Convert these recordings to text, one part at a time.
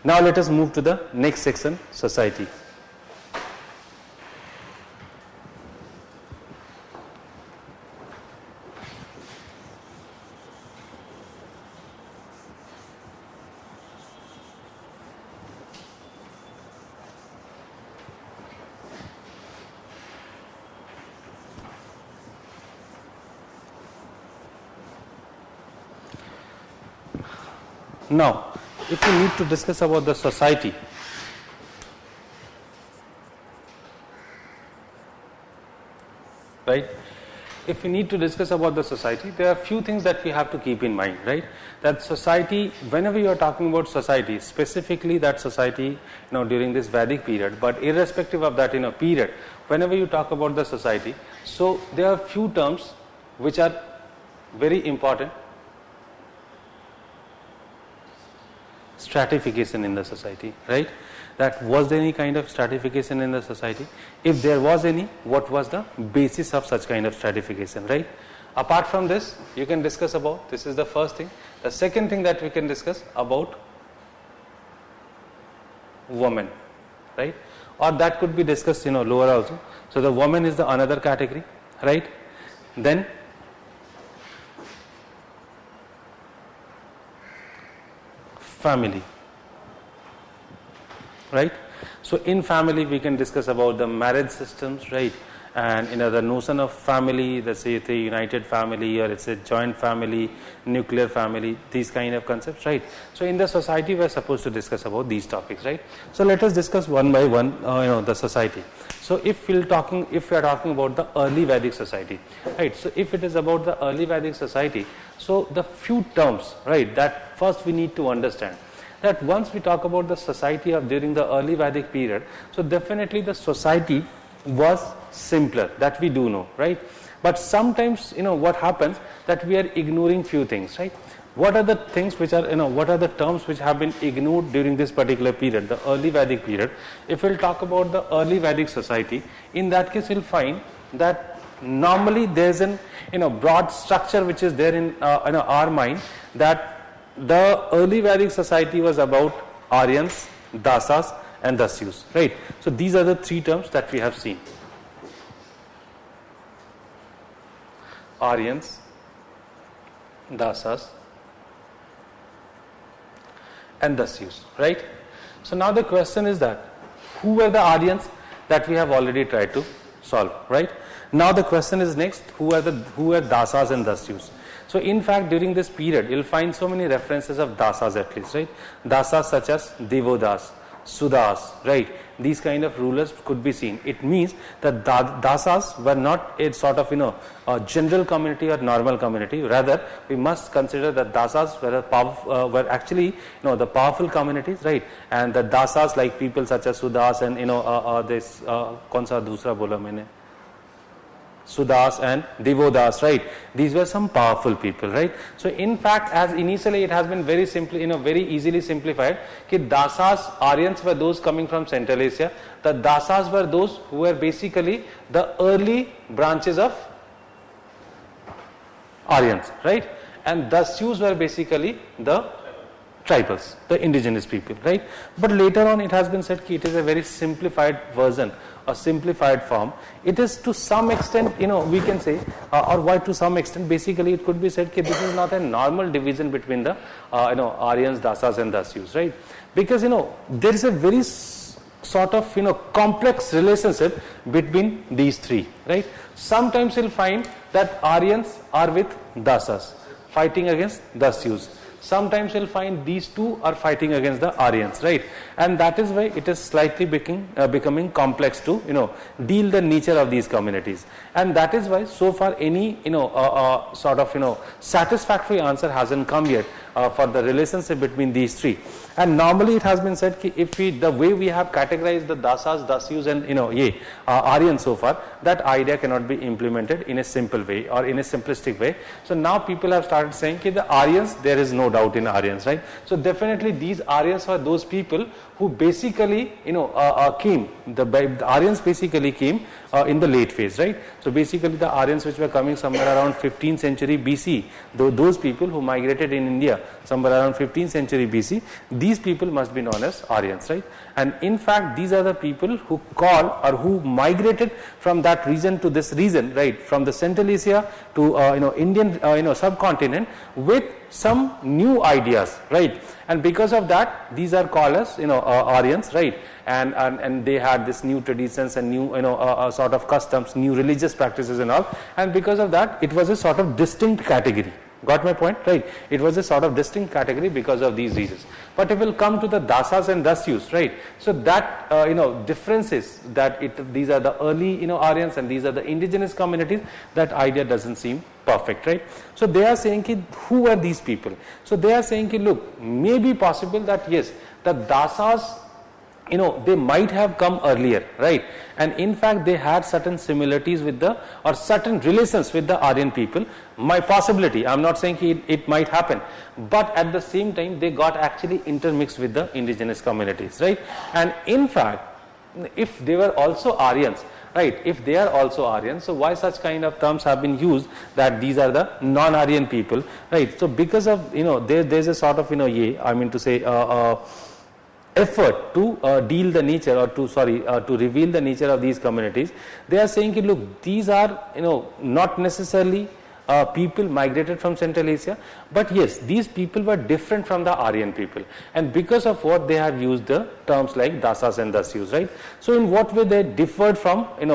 Now let us move to the next section, society. Now, if we need to discuss about the society, right? If we need to discuss about the society, there are few things that we have to keep in mind, right? That society, whenever you are talking about society, specifically that society, during this Vedic period, but irrespective of that, period, whenever you talk about the society, so there are few terms which are very important. Stratification in the society, right? That was there any kind of stratification in the society? If there was any, what was the basis of such kind of stratification, right? Apart from this, you can discuss about, this is the first thing. The second thing that we can discuss about women, right? Or that could be discussed, lower also. So the woman is the another category, right? Then family, right? So in family we can discuss about the marriage systems, right? And the notion of family, let's say it's a united family or it's a joint family, nuclear family, these kind of concepts, right? So in the society we are supposed to discuss about these topics, right? So let us discuss one by one, the society. So if we are talking about the early Vedic society, right? So if it is about the early Vedic society, so the few terms, right, that first we need to understand. That once we talk about the society of during the early Vedic period, so definitely the society was simpler, that we do know, right? But sometimes, what happens that we are ignoring few things, right? What are the things which are, what are the terms which have been ignored during this particular period, the early Vedic period? If we'll talk about the early Vedic society, in that case we'll find that normally there's an, broad structure which is there in our mind, that the early Vedic society was about Aryans, Dasas and Dasyus, right? So these are the three terms that we have seen. Aryans, Dasas and Dasyus, right? So now the question is that who were the Aryans? That we have already tried to solve, right? Now the question is next, who are Dasas and Dasyus? So in fact during this period you'll find so many references of Dasas at least, right? Dasas such as Devodas, Sudas, right? These kind of rulers could be seen. It means that Dasas were not a sort of a general community or normal community. Rather, we must consider that Dasas were actually the powerful communities, right? And the Dasas, like people such as Sudas and this kaun sa dusra bola maine, Sudas and Devodas, right? These were some powerful people, right? So in fact, as initially it has been very simply, very easily simplified, that Dasas, Aryans were those coming from Central Asia. The Dasas were those who were basically the early branches of Aryans, right? And Dasyus were basically the tribals, the indigenous people, right? But later on it has been said that it is a very simplified version, a simplified form. It is to some extent, we can say, or why to some extent, basically it could be said that this is not a normal division between the, Aryans, Dasas and Dasyus, right? Because, there is a very sort of, complex relationship between these three, right? Sometimes you'll find that Aryans are with Dasas, fighting against Dasyus. Sometimes you'll find these two are fighting against the Aryans, right? And that is why it is slightly becoming complex to, deal the nature of these communities. And that is why so far any, sort of, satisfactory answer hasn't come yet for the relationship between these three. And normally it has been said that if the way we have categorized the Dasas, Dasyus and, Aryans so far, that idea cannot be implemented in a simple way or in a simplistic way. So now people have started saying that the Aryans, there is no doubt in Aryans, right? So definitely these Aryans were those people who basically, came, the Aryans basically came in the late phase, right? So basically the Aryans which were coming somewhere around 15th century BC, those people who migrated in India somewhere around 15th century BC, these people must be known as Aryans, right? And in fact, these are the people who call or who migrated from that region to this region, right? From the Central Asia to Indian subcontinent with some new ideas, right? And because of that, these are called as Aryans, right? And they had this new traditions and new sort of customs, new religious practices and all. And because of that, it was a sort of distinct category. Got my point, right? It was a sort of distinct category because of these reasons. But if we'll come to the dasas and dasyus, right? So that differences that these are the early Aryans and these are the indigenous communities. That idea doesn't seem perfect, right? So they are saying ki, who are these people? So they are saying ki, look, may be possible that yes, the dasas, they might have come earlier, right? And in fact, they had certain similarities with or certain relations with the Aryan people. My possibility, I'm not saying it might happen, but at the same time, they got actually intermixed with the indigenous communities, right? And in fact, if they were also Aryans, right, if they are also Aryans, so why such kind of terms have been used that these are the non-Aryan people, right? So because of, there's a sort of, effort to deal the nature or to reveal the nature of these communities. They are saying, look, these are not necessarily people migrated from Central Asia, but yes, these people were different from the Aryan people, and because of what they have used the terms like dasas and dasyus, right? So in what way they differed from from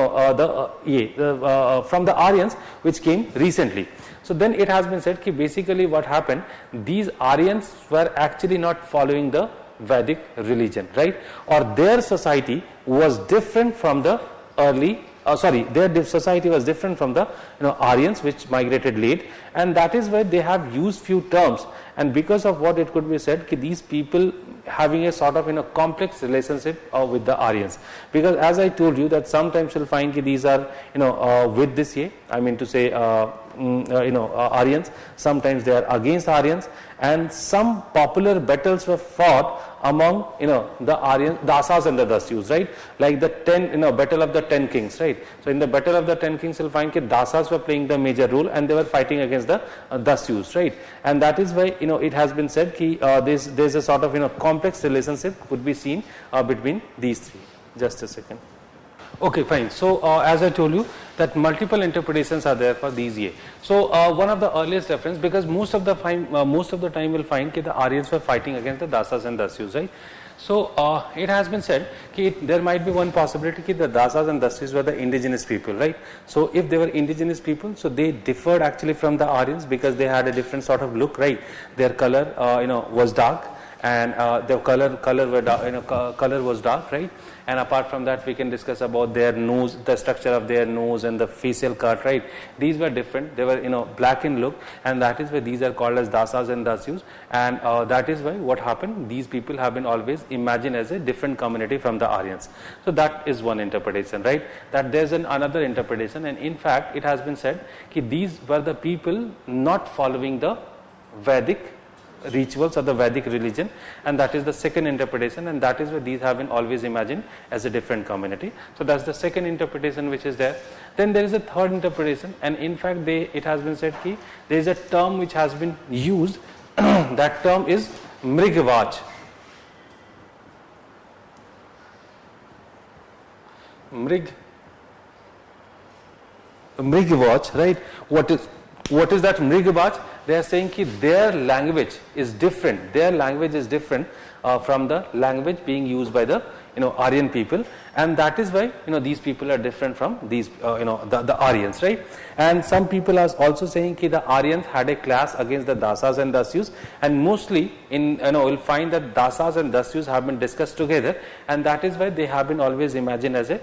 the Aryans which came recently. So then it has been said that basically what happened, these Aryans were actually not following the Vedic religion, right? Or their society was different from the their society was different from the Aryans which migrated late, and that is why they have used few terms, and because of what it could be said that these people having a sort of complex relationship with the Aryans, because as I told you that sometimes you'll find that these are with this Aryans, sometimes they are against Aryans, and some popular battles were fought among the Aryan dasas and the dasyus, right? Like the battle of the 10 kings, right? So in the battle of the 10 kings, you'll find that dasas were playing the major role and they were fighting against the dasyus, right? And that is why it has been said that there's a sort of complex relationship could be seen between these three. Just a second. Okay, fine. So as I told you that multiple interpretations are there for these ye. So one of the earliest reference, because most of the time we'll find that the Aryans were fighting against the dasas and dasyus, right? So it has been said that there might be one possibility that the dasas and dasyus were the indigenous people, right? So if they were indigenous people, so they differed actually from the Aryans because they had a different sort of look, right? Their color was dark, and their color was dark, right? And apart from that, we can discuss about their nose, the structure of their nose and the facial cut, right? These were different. They were black in look, and that is why these are called as dasas and dasyus. And that is why what happened, these people have been always imagined as a different community from the Aryans. So that is one interpretation, right? That there's another interpretation, and in fact it has been said that these were the people not following the Vedic rituals of the Vedic religion, and that is the second interpretation, and that is why these have been always imagined as a different community. So that's the second interpretation which is there. Then there is a third interpretation, and in fact it has been said that there is a term which has been used that term is Mrigvach. Mrigvach, right? What is that Mrigvach? They are saying that their language is different. Their language is different from the language being used by the Aryan people, and that is why these people are different from these the Aryans, right? And some people are also saying that the Aryans had a clash against the dasas and dasyus, and mostly we'll find that dasas and dasyus have been discussed together, and that is why they have been always imagined as a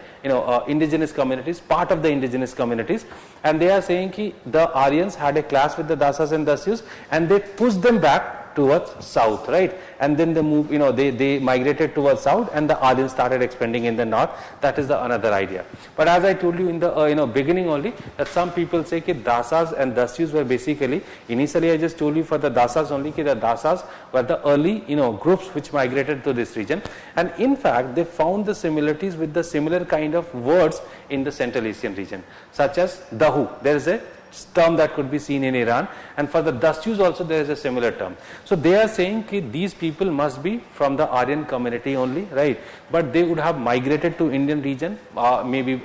indigenous communities, part of the indigenous communities. And they are saying that the Aryans had a clash with the dasas and dasyus, and they pushed them back towards south, right? And then they moved, they migrated towards south, and the Aryans started expanding in the north. That is the another idea. But as I told you in the beginning only, that some people say that dasas and dasyus were basically, initially I just told you for the dasas only, that the dasas were the early groups which migrated to this region, and in fact they found the similarities with the similar kind of words in the Central Asian region, such as dahu. There is a term that could be seen in Iran, and for the Dasyus also there is a similar term. So they are saying that these people must be from the Aryan community only, right? But they would have migrated to Indian region, maybe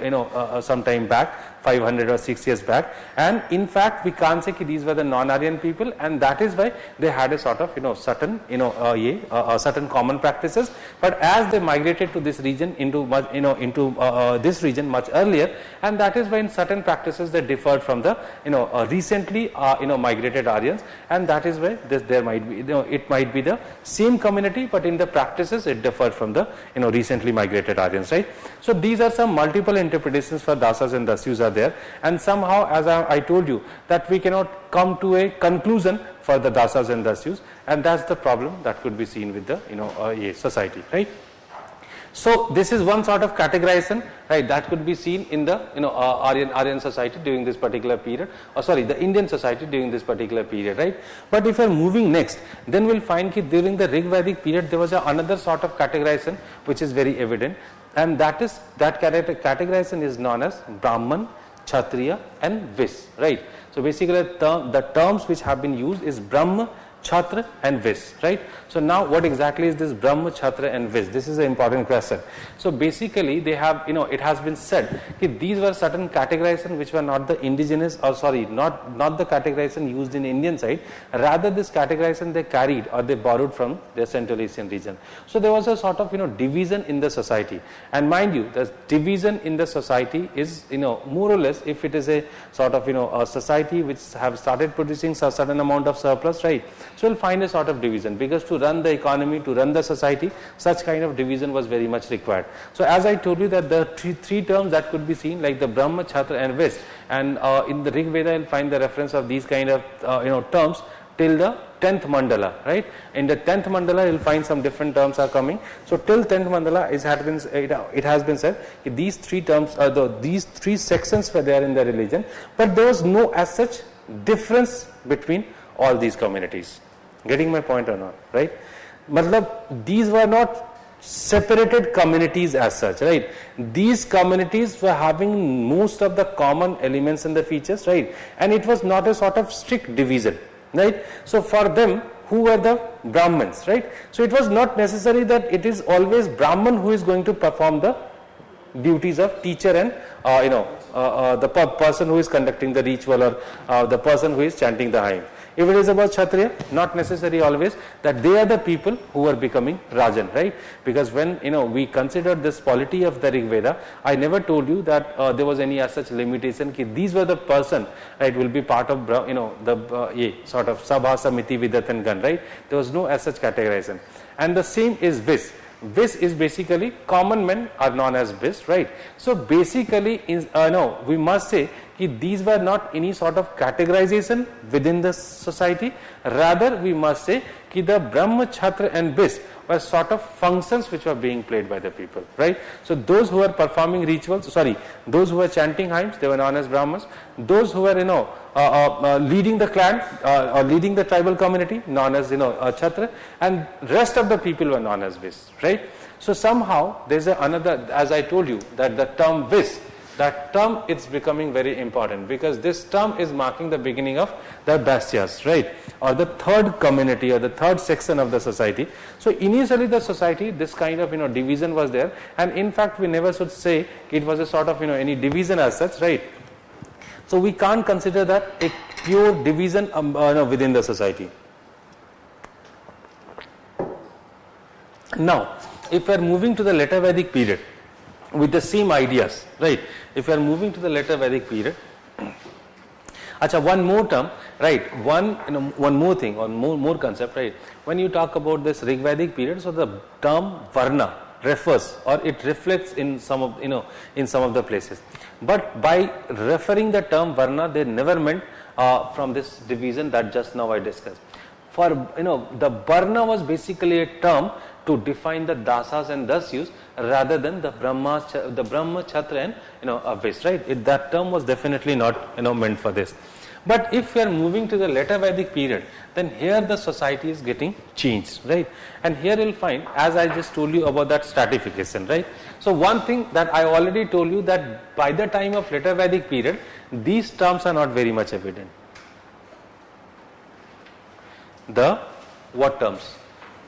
some time back, 500 or 6 years back, and in fact we can't say that these were the non-Aryan people, and that is why they had a sort of certain certain common practices. But as they migrated to this region into this region much earlier, and that is why in certain practices they differed from the recently migrated Aryans, and that is why there might be it might be the same community, but in the practices it differed from the recently migrated Aryans, right? So these are some multiple interpretations for Dasas and Dasyus are there, and somehow, as I told you, that we cannot come to a conclusion for the Dasas and Dasyus, and that's the problem that could be seen with the a society, right? So this is one sort of categorization, right, that could be seen in the Aryan society during this particular period, or sorry, the Indian society during this particular period, right? But if we are moving next, then we'll find that during the Rig Vedic period there was another sort of categorization which is very evident, and that categorization is known as Brahman, Kshatriya and Vis, right? So basically the terms which have been used is Brahma, Kshatriya and Vis, right? So now what exactly is this Brahma, Kshatriya and Vis? This is an important question. So basically they have, it has been said that these were certain categorization which were not the indigenous, or sorry, not the categorization used in Indian side, rather this categorization they carried or they borrowed from the Central Asian region. So there was a sort of division in the society, and mind you, the division in the society is more or less, if it is a sort of a society which have started producing a certain amount of surplus, right? So we'll find a sort of division, because to run the economy, to run the society, such kind of division was very much required. So as I told you that the three terms that could be seen, like the Brahma, Kshatriya and Vis, and in the Rig Veda you'll find the reference of these kind of terms till the 10th mandala, right? In the 10th mandala you'll find some different terms are coming. So till 10th mandala it has been said these three terms, these three sections were there in the religion, but there was no as such difference between all these communities. Getting my point or not, right? Matlab, these were not separated communities as such, right? These communities were having most of the common elements and the features, right? And it was not a sort of strict division, right? So for them, who were the Brahmins, right? So it was not necessary that it is always Brahman who is going to perform the duties of teacher and the person who is conducting the ritual, or the person who is chanting the hymn. If it is about Kshatriya, not necessary always that they are the people who are becoming Rajan, right? Because when we consider this polity of the Rig Veda, I never told you that there was any as such limitation that these were the person, right, will be part of the sort of Sabha, Samiti, Vidat and Gan, right? There was no as such categorization. And the same is Vis. Vis is basically common men are known as Vis, right? So basically, we must say that these were not any sort of categorization within the society. Rather, we must say that the Brahma, Kshatriya and Vis were sort of functions which were being played by the people, right? So those who were performing rituals, those who were chanting hymns, they were known as Brahmas. Those who were leading the clan or leading the tribal community, known as Kshatriya, and rest of the people were known as Vis, right? So somehow there is another, as I told you, that the term Vis, that term is becoming very important, because this term is marking the beginning of the Dasyas, right, or the third community or the third section of the society. So initially the society, this kind of division was there, and in fact we never should say it was a sort of any division as such, right? So we can't consider that a pure division within the society. Now, if we are moving to the later Vedic period with the same ideas, right? If we are moving to the later Vedic period, one more term, right? One more thing, or more concept, right? When you talk about this Rig Vedic period, so the term Varna refers, or it reflects in some of in some of the places, but by referring the term Varna, they never meant from this division that just now I discussed. For the Varna was basically a term to define the Dasas and Dasyus rather than the Brahma, Kshatriya and Vis, right? That term was definitely not meant for this. But if we are moving to the later Vedic period, then here the society is getting changed, right? And here you'll find, as I just told you about that stratification, right? So one thing that I already told you, that by the time of later Vedic period, these terms are not very much evident. The what terms?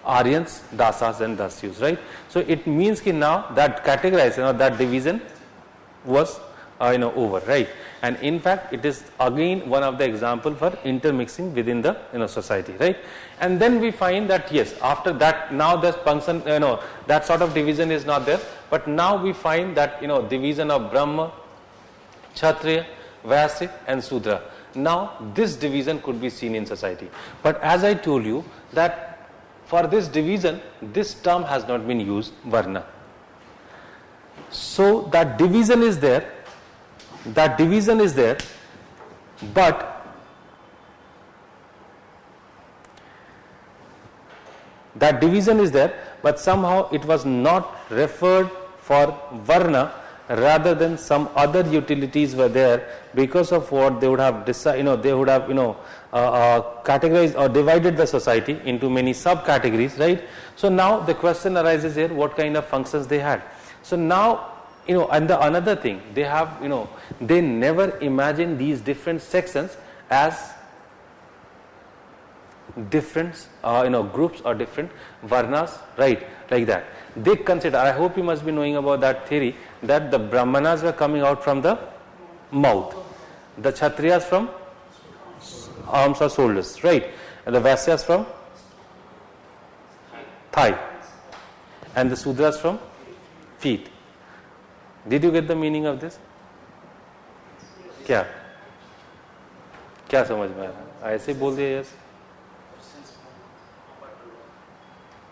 Aryans, Dasas and Dasyus, right? So it means that now that categorization or that division was over, right? And in fact it is again one of the example for intermixing within the society, right? And then we find that yes, after that now the function that sort of division is not there, but now we find that division of Brahma, Kshatriya, Vaisya and Sudra. Now this division could be seen in society, but as I told you that for this division this term has not been used, Varna. So that division is there, but that division is there, but somehow it was not referred for Varna, rather than some other utilities were there, because of what they would have decided, they would have categorized or divided the society into many subcategories, right? So now the question arises here, what kind of functions they had. So now and the another thing, they have they never imagine these different sections as different groups or different varnas, right? Like that they consider, I hope you must be knowing about that theory, that the Brahmanas were coming out from the mouth, the Kshatriyas from arms or shoulders, right? And the Vaisyas from thigh, and the Sudras from feet. Did you get the meaning of this? क्या समझ में आया? ऐसे बोल दिया yes?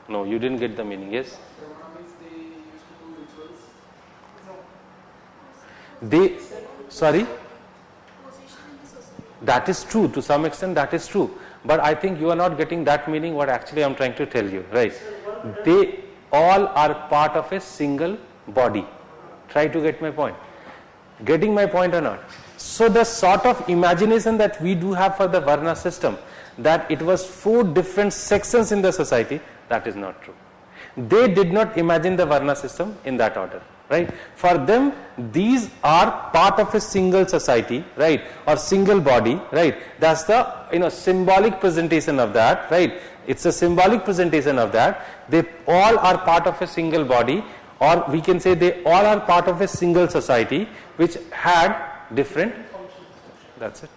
No, you didn't get the meaning. Yes? They, sorry? That is true, to some extent that is true, but I think you are not getting that meaning what actually I am trying to tell you, right? They all are part of a single body. Try to get my point. Getting my point or not? So the sort of imagination that we do have for the Varna system, that it was 4 different sections in the society, that is not true. They did not imagine the Varna system in that order, right? For them, these are part of a single society, right? Or single body, right? That's the symbolic presentation of that, right? It's a symbolic presentation of that. They all are part of a single body, or we can say they all are part of a single society which had different, that's it,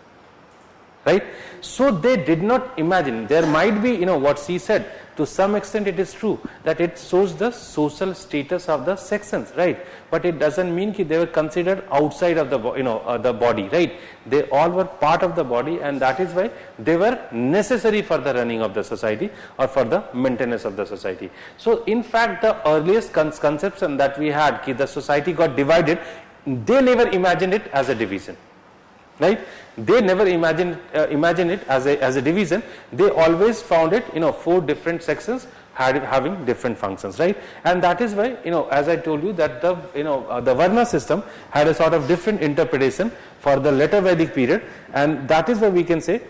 right? So they did not imagine. There might be, what she said, to some extent it is true that it shows the social status of the sections, right? But it doesn't mean that they were considered outside of the the body, right? They all were part of the body, and that is why they were necessary for the running of the society or for the maintenance of the society. So in fact the earliest conception that we had, that the society got divided, they never imagined it as a division, right? They never imagined it as a division. They always found it 4 different sections having different functions, right? And that is why as I told you that the the Varna system had a sort of different interpretation for the later Vedic period, and that is why we can say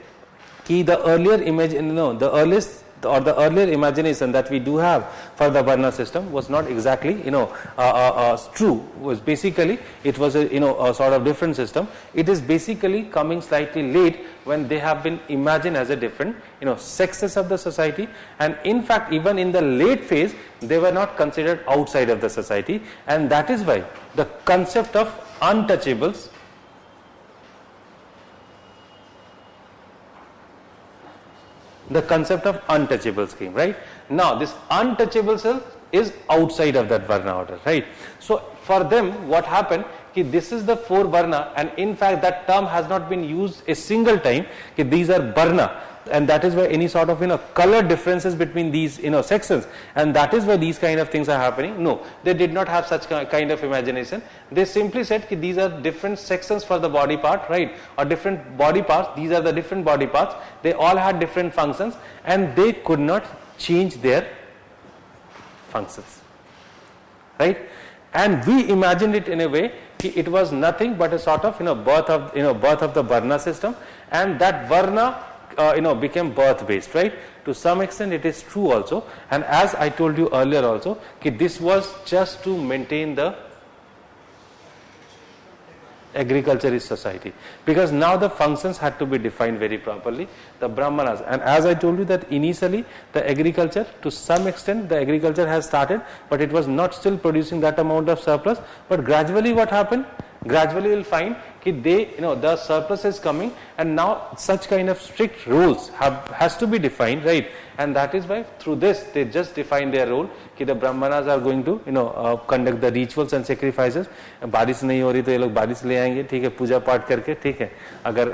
the earlier image, the earliest or the earlier imagination that we do have for the Varna system was not exactly true. Was basically, it was a sort of different system. It is basically coming slightly late, when they have been imagined as a different sexes of the society, and in fact even in the late phase they were not considered outside of the society, and that is why the concept of untouchables came, right? Now this untouchables is outside of that Varna order, right? So for them what happened, this is the 4 Varna, and in fact that term has not been used a single time, these are Varna, and that is why any sort of color differences between these sections, and that is why these kind of things are happening. No, they did not have such kind of imagination. They simply said these are different sections for the body part, right? Or different body parts. These are the different body parts. They all had different functions, and they could not change their functions, right? And we imagined it in a way it was nothing but a sort of birth of the Varna system, and that varna became birth based, right? To some extent it is true also, and as I told you earlier also, this was just to maintain the agriculturist society, because now the functions had to be defined very properly, the brahmanas. And as I told you that initially the agriculture, to some extent the agriculture has started, but it was not still producing that amount of surplus. But gradually what happened, gradually you will find that the surplus is coming, and now such kind of strict rules has to be defined, right? And that is why through this they just define their role, that the brahmanas are going to conduct the rituals and sacrifices. बारिश नहीं हो रही तो ये लोग बारिश ले आएंगे, ठीक है, पूजा पाठ करके, ठीक है, अगर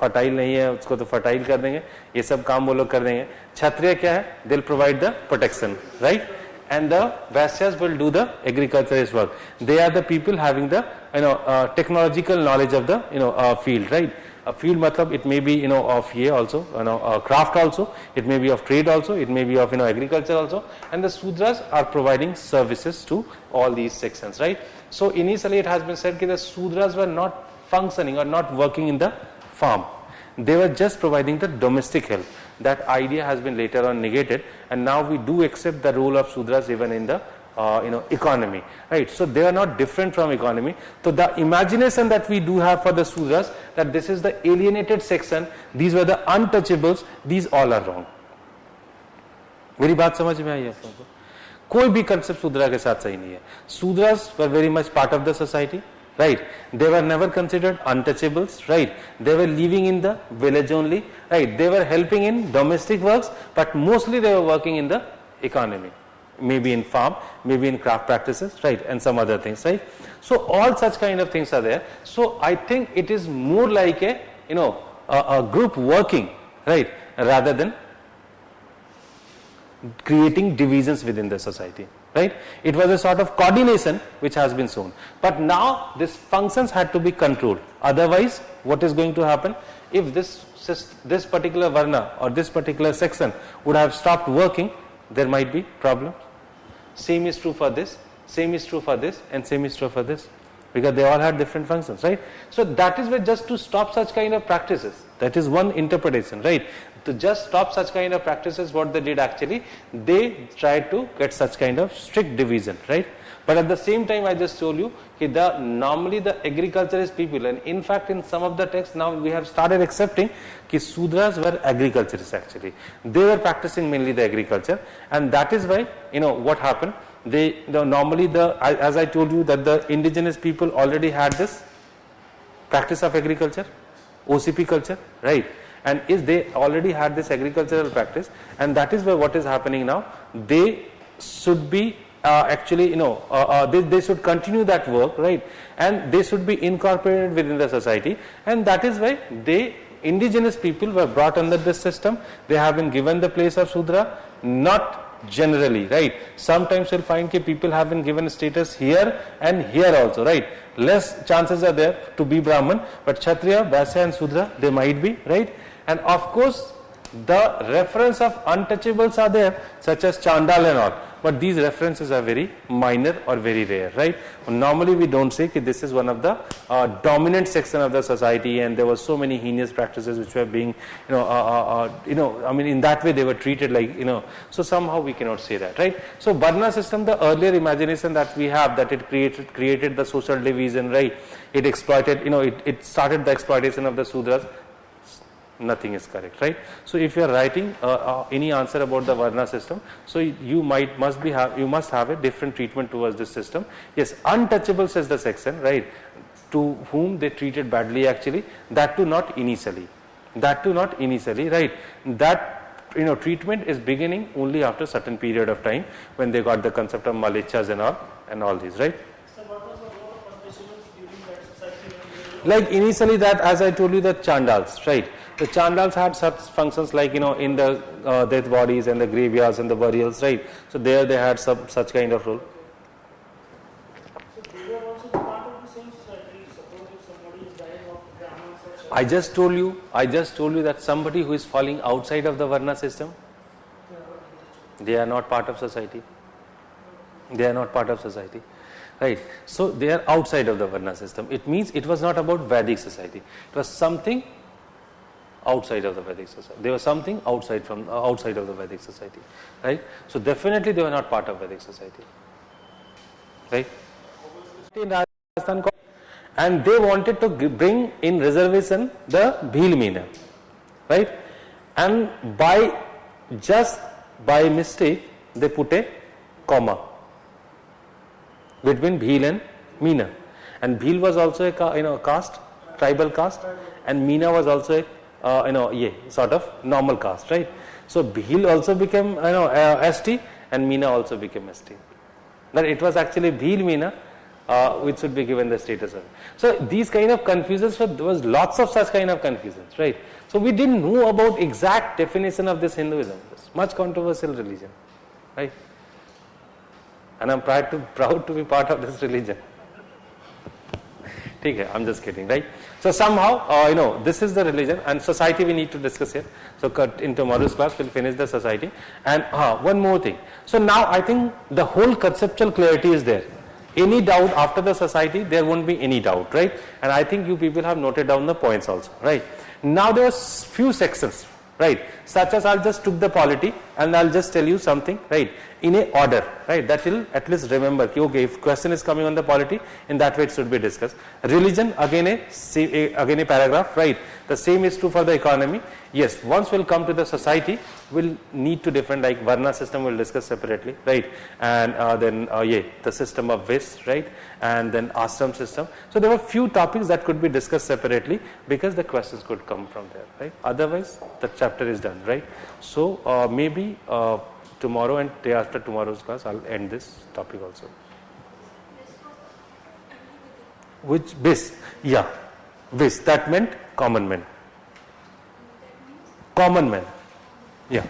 फर्टाइल नहीं है उसको तो फर्टाइल कर देंगे, ये सब काम वो लोग कर देंगे. क्षत्रिय क्या है, they'll provide the protection, right? And the Vaisyas will do the agriculturist work. They are the people having the technological knowledge of the field, right? A field matlab, it may be of also craft also, it may be of trade also, it may be of agriculture also, and the Sudras are providing services to all these sections, right? So initially it has been said that the Sudras were not functioning or not working in the farm, they were just providing the domestic help. That idea has been later on negated, and now we do accept the role of Sudras even in the economy, right? So they are not different from economy. So the imagination that we do have for the Sudras, that this is the alienated section, these were the untouchables, these all are wrong. मेरी बात समझ में आई आपको? कोई भी concept Sudra के साथ सही नहीं है. Sudras were very much part of the society, right? They were never considered untouchables, right? They were living in the village only, right? They were helping in domestic works, but mostly they were working in the economy, maybe in farm, maybe in craft practices, right? And some other things, right? So all such kind of things are there. So I think it is more like a group working, right, rather than creating divisions within the society, right? It was a sort of coordination which has been shown, but now these functions had to be controlled. Otherwise, what is going to happen if this particular varna or this particular section would have stopped working? There might be problems. Same is true for this, same is true for this, and same is true for this, because they all had different functions, right? So that is why just to stop such kind of practices, that is one interpretation, right? To just stop such kind of practices, what they did actually, they tried to get such kind of strict division, right? But at the same time, I just told you that normally the agriculturist people, and in fact in some of the texts now we have started accepting that Sudras were agriculturists actually. They were practicing mainly the agriculture, and that is why what happened. They normally as I told you that the indigenous people already had this practice of agriculture, OCP culture, right? And they already had this agricultural practice, and that is why what is happening now. They should be actually they should continue that work, right? And they should be incorporated within the society, and that is why indigenous people were brought under this system. They have been given the place of Sudra, not generally, right? Sometimes you'll find that people have been given status here and here also, right? Less chances are there to be Brahman, but Kshatriya, Vaisya and Sudra, they might be, right? And of course the reference of untouchables are there, such as Chandal and all, but these references are very minor or very rare, right? Normally we don't say that this is one of the dominant section of the society, and there were so many heinous practices which were being I mean in that way they were treated like so somehow we cannot say that, right? So Varna system, the earlier imagination that we have, that it created the social division, right? It exploited, it started the exploitation of the Sudras. Nothing is correct, right? So if you are writing any answer about the Varna system, so you must have a different treatment towards this system. Yes, untouchables is the section, right, to whom they treated badly actually, that too not initially, right? That treatment is beginning only after a certain period of time, when they got the concept of malichas and all these, right? So what was the role of untouchables during that society? Like initially that, as I told you, the Chandals, right? The Chandals had such functions like in the death bodies and the graveyards and the burials, right? So there they had such kind of role. So they were also the part of the same society. Suppose if somebody is dying of Brahmans or I just told you that somebody who is falling outside of the Varna system, they are not part of society. They are not part of society, right? So they are outside of the Varna system. It means it was not about Vedic society. It was something outside of the Vedic society. They were something outside of the Vedic society, right? So definitely they were not part of Vedic society, right? In Rajasthan, and they wanted to bring in reservation the Bhil Meena, right? And just by mistake they put a comma between Bhil and Meena, and Bhil was also a caste, tribal caste, and Meena was also a sort of normal caste, right? So Bhil also became ST and Meena also became ST. But it was actually Bhil Meena which should be given the status of. So these kind of confusions, there was lots of such kind of confusions, right? So we didn't know about exact definition of this Hinduism. It's much controversial religion, right? And I'm proud to be part of this religion. Okay, I'm just kidding, right? So somehow, this is the religion and society we need to discuss here. So in tomorrow's class, we'll finish the society. And one more thing. So now I think the whole conceptual clarity is there. Any doubt after the society, there won't be any doubt, right? And I think you people have noted down the points also, right? Now there are few sections, right? Such as I'll just took the polity and I'll just tell you something, right? In a order, right? That will at least remember, okay, if question is coming on the polity, in that way it should be discussed. Religion, again a paragraph, right? The same is true for the economy. Yes, once we'll come to the society, we'll need to different, like Varna system we'll discuss separately, right? And then the system of Vis, right? And then ashram system. So there were few topics that could be discussed separately because the questions could come from there, right? Otherwise, the chapter is done, right? So maybe tomorrow and day after tomorrow's class, I'll end this topic also. Which Vis? Yeah, Vis. That meant common man. Common man. Yeah.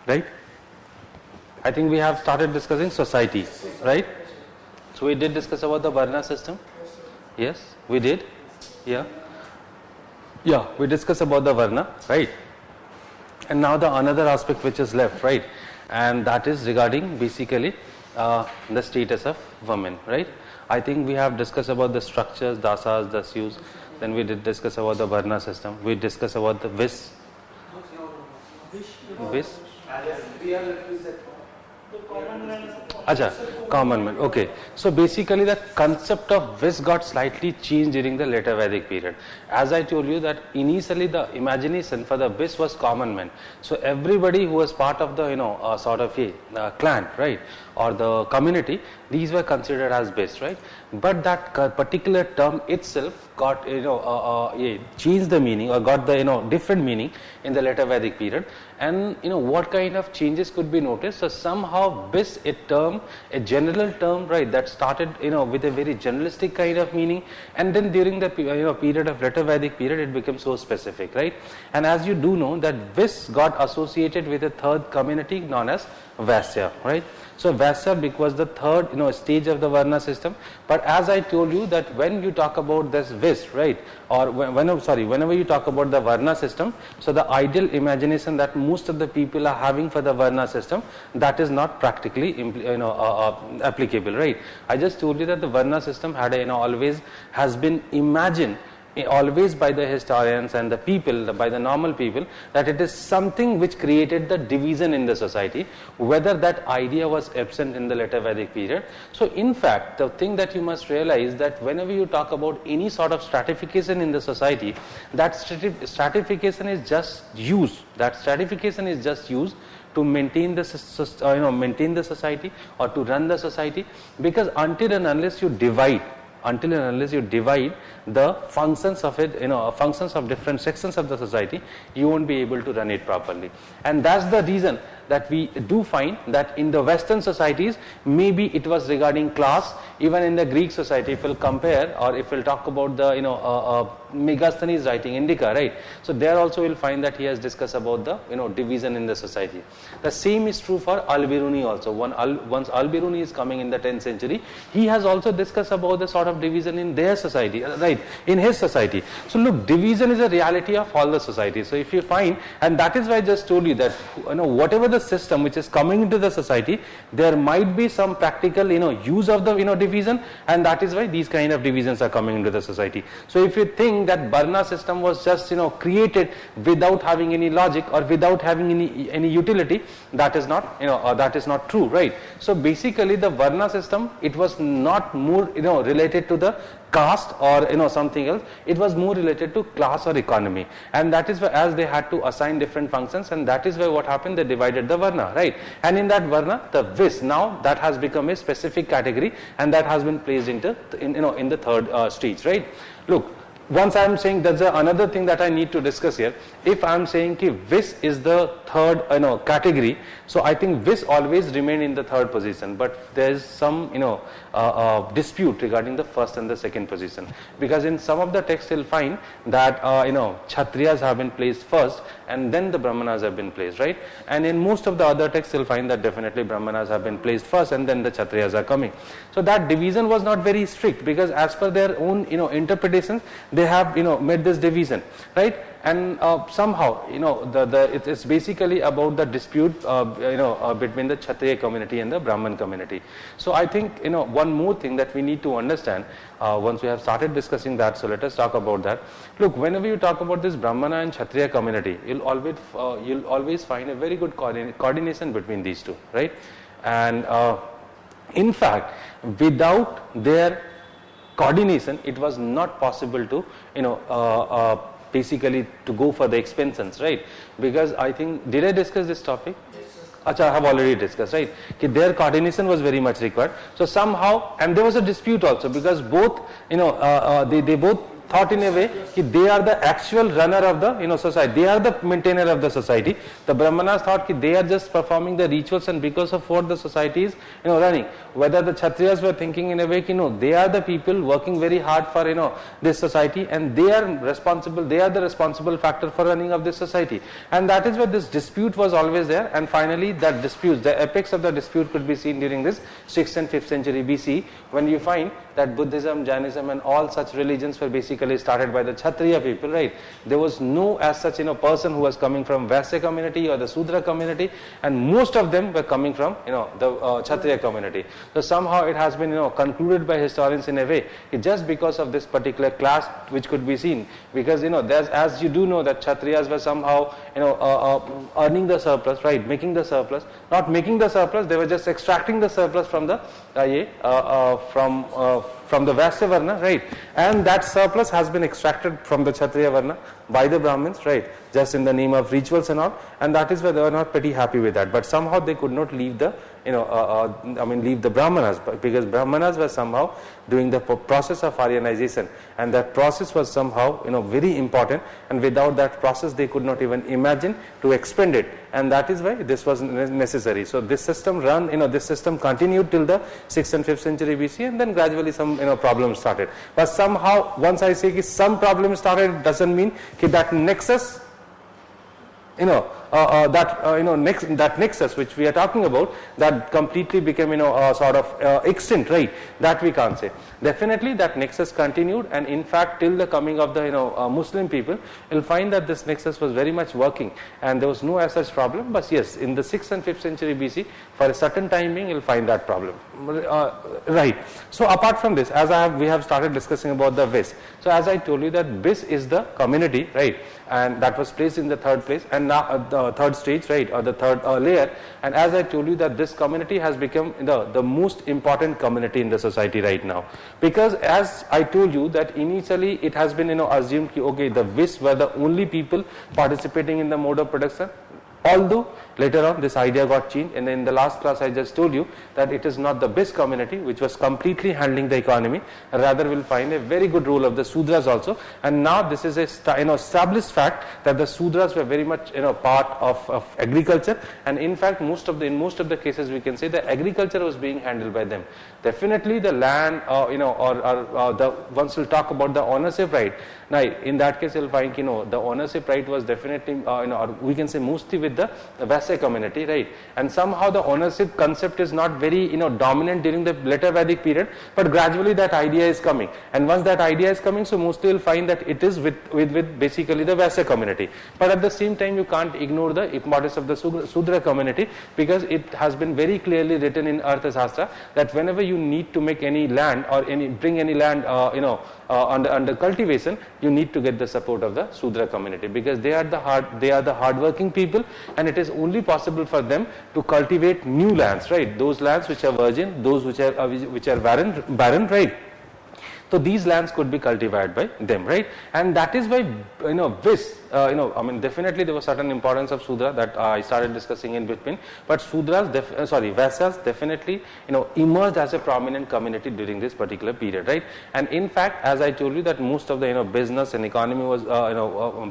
Right? I think we have started discussing society, right? So we did discuss about the Varna system. Yes, we did. Yeah. Yeah, we discussed about the Varna, right? And now the another aspect which is left, right? And that is regarding basically the status of women, right? I think we have discussed about the structures, dasas, dasyus. Then we did discuss about the Varna system. We discussed about the Vis. Vis? Common man. Okay. So basically the concept of Vis got slightly changed during the later Vedic period. As I told you that initially the imagination for the Vis was common man. So everybody who was part of the sort of a clan, right, or the community, these were considered as Vis, right? But that particular term itself got changed the meaning or got the different meaning in the later Vedic period. And what kind of changes could be noticed? So somehow Vis, a general term, right, that started with a very generalistic kind of meaning, and then during the period of later Vedic period it became so specific, right? And as you do know that Vis got associated with a third community known as Vaisya, right? So Vaisya was the third stage of the Varna system. But as I told you that when you talk about this Vis, right, or whenever you talk about the Varna system, so the ideal imagination that most of the people are having for the Varna system, that is not practically applicable, right? I just told you that the Varna system had always has been imagined always by the historians and the people, by the normal people, that it is something which created the division in the society, whether that idea was absent in the later Vedic period. So in fact, the thing that you must realize that whenever you talk about any sort of stratification in the society, that stratification is just used. To maintain the society or to run the society, because until and unless you divide the functions of it, functions of different sections of the society, you won't be able to run it properly. And that's the reason that we do find that in the Western societies, maybe it was regarding class. Even in the Greek society, if we'll compare or if we'll talk about the Megasthenes writing Indica, right? So there also we'll find that he has discussed about the division in the society. The same is true for Al-Biruni also. Once Al-Biruni is coming in the 10th century, he has also discussed about the sort of division in their society, right? In his society. So look, division is a reality of all the society. So if you find, and that is why I just told you that whatever the the system which is coming into the society, there might be some practical use of the division, and that is why these kind of divisions are coming into the society. So if you think that Varna system was just created without having any logic or without having any utility, that is not that is not true, right? So basically the Varna system, it was not more related to the caste or something else. It was more related to class or economy, and that is why, as they had to assign different functions, and that is why what happened, they divided the Varna, right? And in that Varna, the Vis, now that has become a specific category, and that has been placed into in the third stage, right? Look, once I am saying, there's another thing that I need to discuss here. If I am saying ki Vis is the third category, so I think Vis always remain in the third position, but there is some dispute regarding the first and the second position, because in some of the texts you'll find that Kshatriyas have been placed first and then the Brahmanas have been placed, right? And in most of the other texts you'll find that definitely Brahmanas have been placed first and then the Kshatriyas are coming. So that division was not very strict, because as per their own interpretations, they have made this division, right? And somehow it's basically about the dispute between the Kshatriya community and the Brahman community. So I think one more thing that we need to understand once we have started discussing that, so let us talk about that. Look, whenever you talk about this Brahmana and Kshatriya community, you'll always find a very good coordination between these two, right? And in fact, without their coordination, it was not possible to basically to go for the expansions, right? Because I think, did I discuss this topic? Acha, I have already discussed, right? Their coordination was very much required. So somehow, and there was a dispute also, because both they both thought in a way that they are the actual runner of the society, they are the maintainer of the society. The Brahmanas thought that they are just performing the rituals, and because of what the society is running. Whether the Kshatriyas were thinking in a way they are the people working very hard for this society, and they are responsible, they are the responsible factor for running of this society. And that is where this dispute was always there, and finally that dispute, the apex of the dispute could be seen during this 6th and 5th century BC, when you find that Buddhism, Jainism and all such religions were basically started by the Kshatriya people, right? There was no as such person who was coming from Vaisya community or the Sudra community, and most of them were coming from the Kshatriya community. So somehow it has been concluded by historians in a way, just because of this particular class which could be seen, because there's, as you do know, that Kshatriyas were somehow earning the surplus, right? Making the surplus, not making the surplus, they were just extracting the surplus from the from the Vaisya Varna, right? And that surplus has been extracted from the Kshatriya Varna by the Brahmins, right? Just in the name of rituals and all, and that is why they were not pretty happy with that. But somehow they could not leave the leave the Brahmanas, because Brahmanas were somehow doing the process of Aryanization, and that process was somehow very important, and without that process they could not even imagine to expend it, and that is why this was necessary. So this system this system continued till the 6th and 5th century BC, and then gradually some problems started. But somehow, once I say some problems started, it doesn't mean that nexus that nexus which we are talking about, that completely became sort of extinct, right? That we can't say. Definitely that nexus continued, and in fact till the coming of the Muslim people, you'll find that this nexus was very much working, and there was no as such problem. But yes, in the 6th and 5th century BC, for a certain time being, you'll find that problem, right? So apart from this, as we have started discussing about the Vis. So as I told you that Vis is the community, right? And that was placed in the third place, and now the third stage, right, or the third layer. And as I told you that this community has become the most important community in the society right now, because as I told you that initially it has been assumed that okay, the Vis were the only people participating in the mode of production. Although later on this idea got changed, and in the last class I just told you that it is not the Vis community which was completely handling the economy, rather we'll find a very good role of the Sudras also. And now this is a established fact that the Sudras were very much part of agriculture, and in fact in most of the cases we can say that agriculture was being handled by them. Definitely the land the once we'll talk about the ownership right, Now, in that case, you'll find, the ownership right was definitely, or we can say mostly with the Vasa community, right? And somehow the ownership concept is not very, dominant during the later Vedic period, but gradually that idea is coming. And once that idea is coming, so mostly you'll find that it is with basically the Vasa community. But at the same time, you can't ignore the importance of the Sudra community, because it has been very clearly written in Arthashastra that whenever you need to make any land or bring any land, under cultivation, you need to get the support of the Sudra community, because they are the hardworking people, and it is only possible for them to cultivate new lands, right? Those lands which are virgin, those which are barren, right? So these lands could be cultivated by them, right? And that is why, definitely there was certain importance of Sudra that I started discussing in between, but Vaisas definitely, emerged as a prominent community during this particular period, right? And in fact, as I told you, that most of the, business and economy was,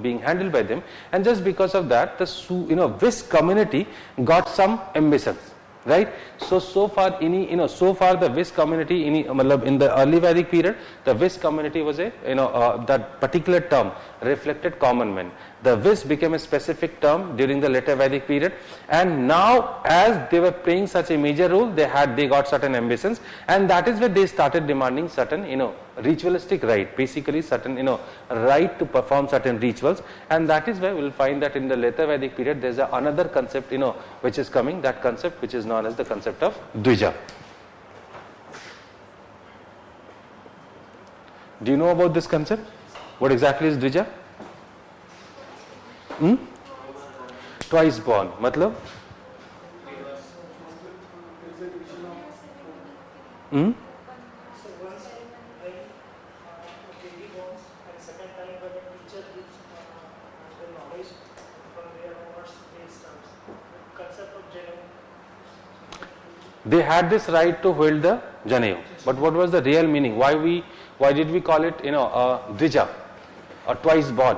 being handled by them, and just because of that, this community got some ambitions. Right, so far the Vis community in the early Vedic period, the Vis community was that particular term reflected common men. The Vis became a specific term during the later Vedic period, and now as they were playing such a major role, they got certain ambitions, and that is where they started demanding certain ritualistic right, basically certain right to perform certain rituals. And that is where we will find that in the later Vedic period there is another concept which is coming, that concept which is known as the concept of Dvija. Do you know about this concept? What exactly is Dvija? Twice born, matlab? So once when baby borns, and second time when the teacher gives the knowledge from where onwards they start. The concept of Janam. They had this right to hold the Janayu, but what was the real meaning? Why did we call it Dvija, or twice born?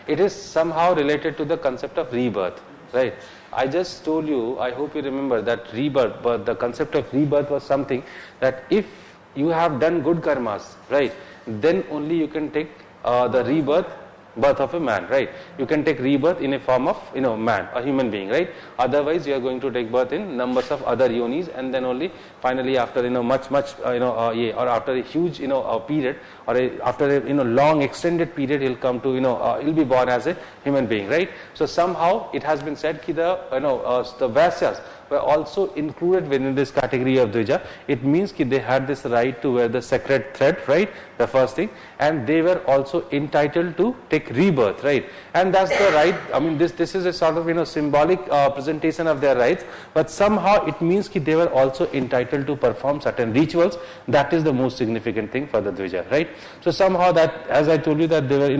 It is somehow related to the concept of rebirth, right? I just told you, I hope you remember that rebirth, but the concept of rebirth was something that if you have done good karmas, right, then only you can take the birth of a man, right? You can take rebirth in a form of man, a human being, right? Otherwise you are going to take birth in numbers of other yonis, and then only finally after much or after a huge period, or after a long extended period, he'll come to he'll be born as a human being, right? So somehow it has been said that the Vaisyas were also included within this category of Dvija. It means that they had this right to wear the sacred thread, right? The first thing, and they were also entitled to take rebirth, right? And that's the right. This is a sort of symbolic presentation of their rights, but somehow it means that they were also entitled to perform certain rituals. That is the most significant thing for the Dvija, right? So somehow that, as I told you, that they were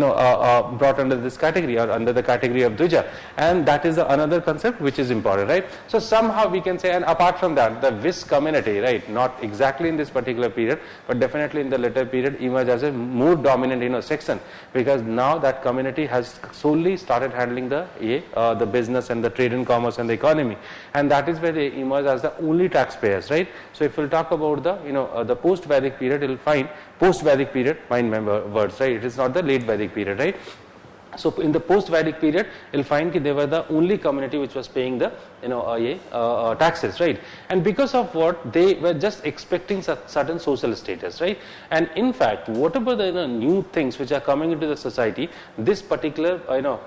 brought under this category, or under the category of Dvija, and that is another concept which is important, right? So somehow we can say, and apart from that, the Vis community, right, not exactly in this particular period, but definitely in the later period, emerged as a more dominant section, because now that community has solely started handling the business and the trade and commerce and the economy, and that is where they emerge as the only taxpayers, right? So if we'll talk about the post Vedic period, you'll find post Vedic period, mind member words, right? It is not the late Vedic period, right? So in the post Vedic period, you'll find that they were the only community which was paying the taxes, right? And because of what, they were just expecting certain social status, right? And in fact, whatever the new things which are coming into the society, this particular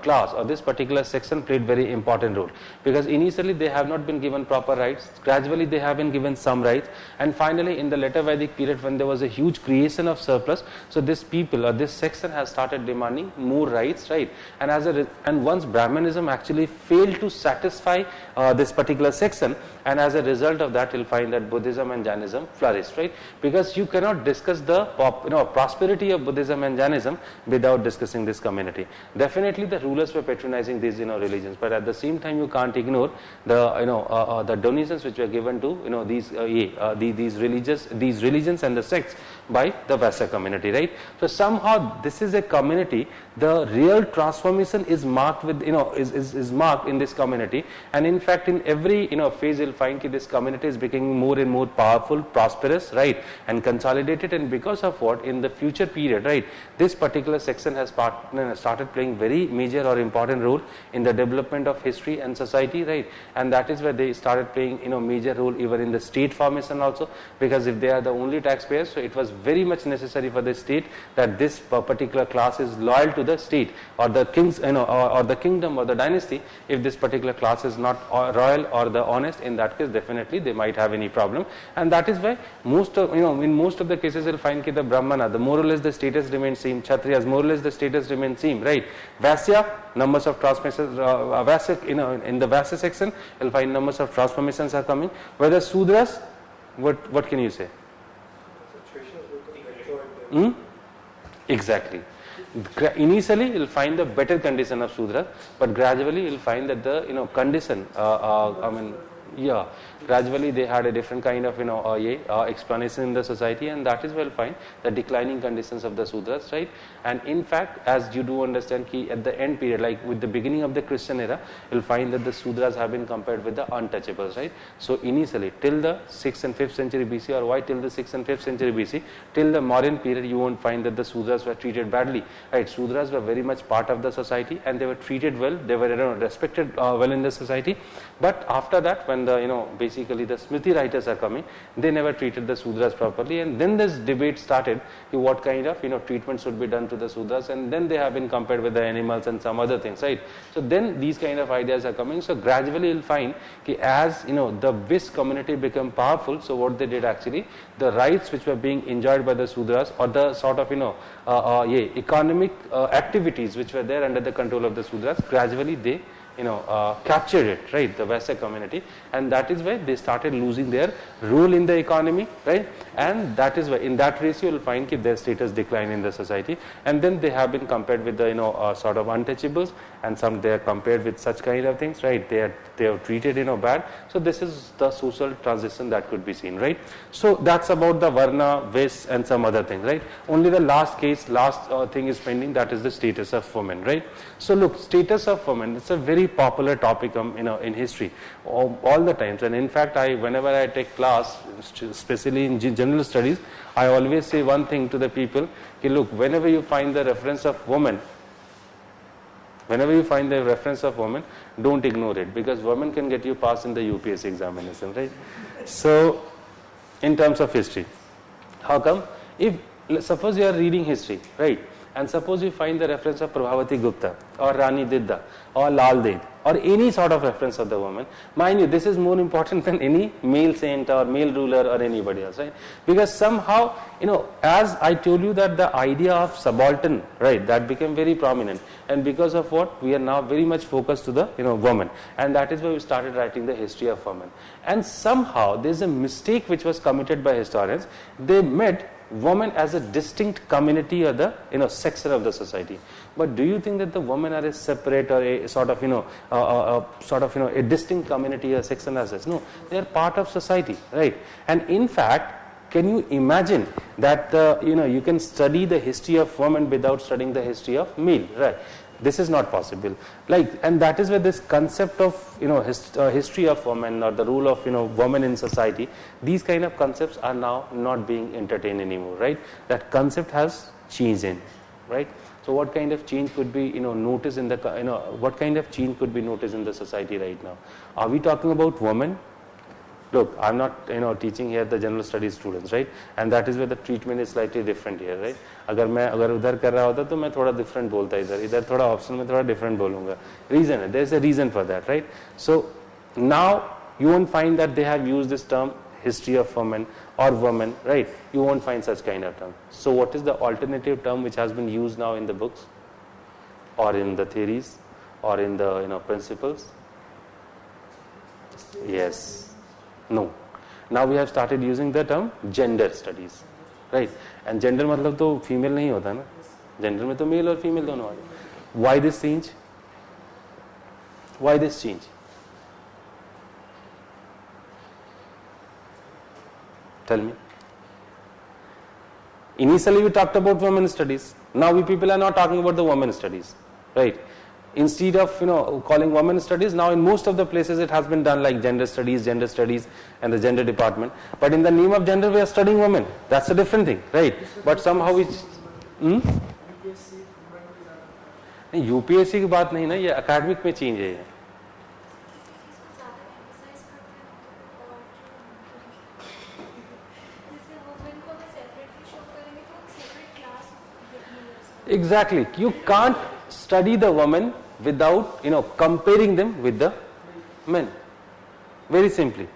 class or this particular section played very important role, because initially they have not been given proper rights, gradually they have been given some rights, and finally in the later Vedic period, when there was a huge creation of surplus, so this people or this section has started demanding more rights, right? And once Brahmanism actually failed to satisfy this particular section, and as a result of that, you'll find that Buddhism and Jainism flourished, right? Because you cannot discuss the prosperity of Buddhism and Jainism without discussing this community. Definitely, the rulers were patronizing these religions, but at the same time, you can't ignore the donations which were given to these religions and the sects by the Vasa community, right? So somehow this is a community. The real transformation is marked with is marked in this community, and in fact, fact, in every phase, you'll find that this community is becoming more and more powerful, prosperous, right, and consolidated. And because of what, in the future period, right, this particular section has started playing very major or important role in the development of history and society, right, and that is where they started playing major role even in the state formation also, because if they are the only taxpayers, so it was very much necessary for the state that this particular class is loyal to the state or the kings, or the kingdom or the dynasty. If this particular class is not royal or the honest, in that case definitely they might have any problem. And that is why most of in most of the cases you'll find that the Brahmana, the more or less the status remains same, Kshatriyas more or less the status remains same, right. Vaisya, numbers of transformations, Vaisya, in the Vaisya section you'll find numbers of transformations are coming. Whether Sudras, what can you say? Exactly. Initially you'll find the better condition of Sudras, but gradually you'll find that the condition, gradually they had a different kind of explanation in the society, and that is where you'll find the declining conditions of the Sudras, right. And in fact, as you do understand, at the end period, like with the beginning of the Christian era, you'll find that the Sudras have been compared with the untouchables, right. So initially till the 6th and 5th century BC, or why till the 6th and 5th century BC, till the modern period, you won't find that the Sudras were treated badly, right. Sudras were very much part of the society and they were treated well, they were respected well in the society. But after that, when the basically the Smriti writers are coming, they never treated the Sudras properly, and then this debate started what kind of treatment should be done to the Sudras, and then they have been compared with the animals and some other things, right. So then these kind of ideas are coming. So gradually you'll find as the Vis community become powerful, so what they did actually, the rights which were being enjoyed by the Sudras, or the sort of economic activities which were there under the control of the Sudras, gradually they captured it, right, the Vaisya community, and that is why they started losing their role in the economy, right. And that is why in that ratio you'll find their status decline in the society, and then they have been compared with the sort of untouchables, and some they are compared with such kind of things, right. They are treated bad. So this is the social transition that could be seen, right. So that's about the Varna, Vis and some other things, right. Only the last thing is pending, that is the status of women, right. So look, status of women, it's a very popular topic in history all the times, and in fact whenever I take class, especially in general studies, I always say one thing to the people, look, whenever you find the reference of woman, don't ignore it, because women can get you passed in the UPSC examination, right. So in terms of history, how come? If suppose you are reading history, right, and suppose you find the reference of Prabhavati Gupta or Rani Didda or Lal Ded or any sort of reference of the woman, mind you, this is more important than any male saint or male ruler or anybody else, right. Because somehow, as I told you that the idea of subaltern, right, that became very prominent, and because of what, we are now very much focused to the woman, and that is why we started writing the history of women. And somehow there is a mistake which was committed by historians. They made women as a distinct community or the section of the society. But do you think that the women are a separate or a sort of a distinct community or section as such? No, they are part of society, right? And in fact, can you imagine that you can study the history of women without studying the history of male, right? This is not possible. And that is where this concept of history of women or the role of women in society, these kind of concepts are now not being entertained anymore, right? That concept has changed in, right? So what kind of change could be noticed in the what kind of change could be noticed in the society right now? Are we talking about women? Look, I'm not teaching here the general studies students, right? And that is where the treatment is slightly different here, right? अगर उधर कर रहा होता तो मैं थोड़ा different बोलता इधर थोड़ा option में थोड़ा different बोलूँगा. Reason है, there is a reason for that, right? So now you won't find that they have used this term history of women or women, right? You won't find such kind of term. So what is the alternative term which has been used now in the books or in the theories or in the principles? Yes. No. Now we have started using the term gender studies, right? And gender मतलब तो female नहीं होता ना, gender में तो male और female दोनों आते. Why this change? Why this change? Tell me. Initially we talked about women studies. Now we people are not talking about the women studies, right? instead of calling women studies, now in most of the places it has been done like gender studies and the gender department, but in the name of gender we are studying women. That's a different thing, right? But somehow we UPSC की बात नहीं ना, ये academic में change है ये। Exactly. You can't study the women without comparing them with the men. Very simply.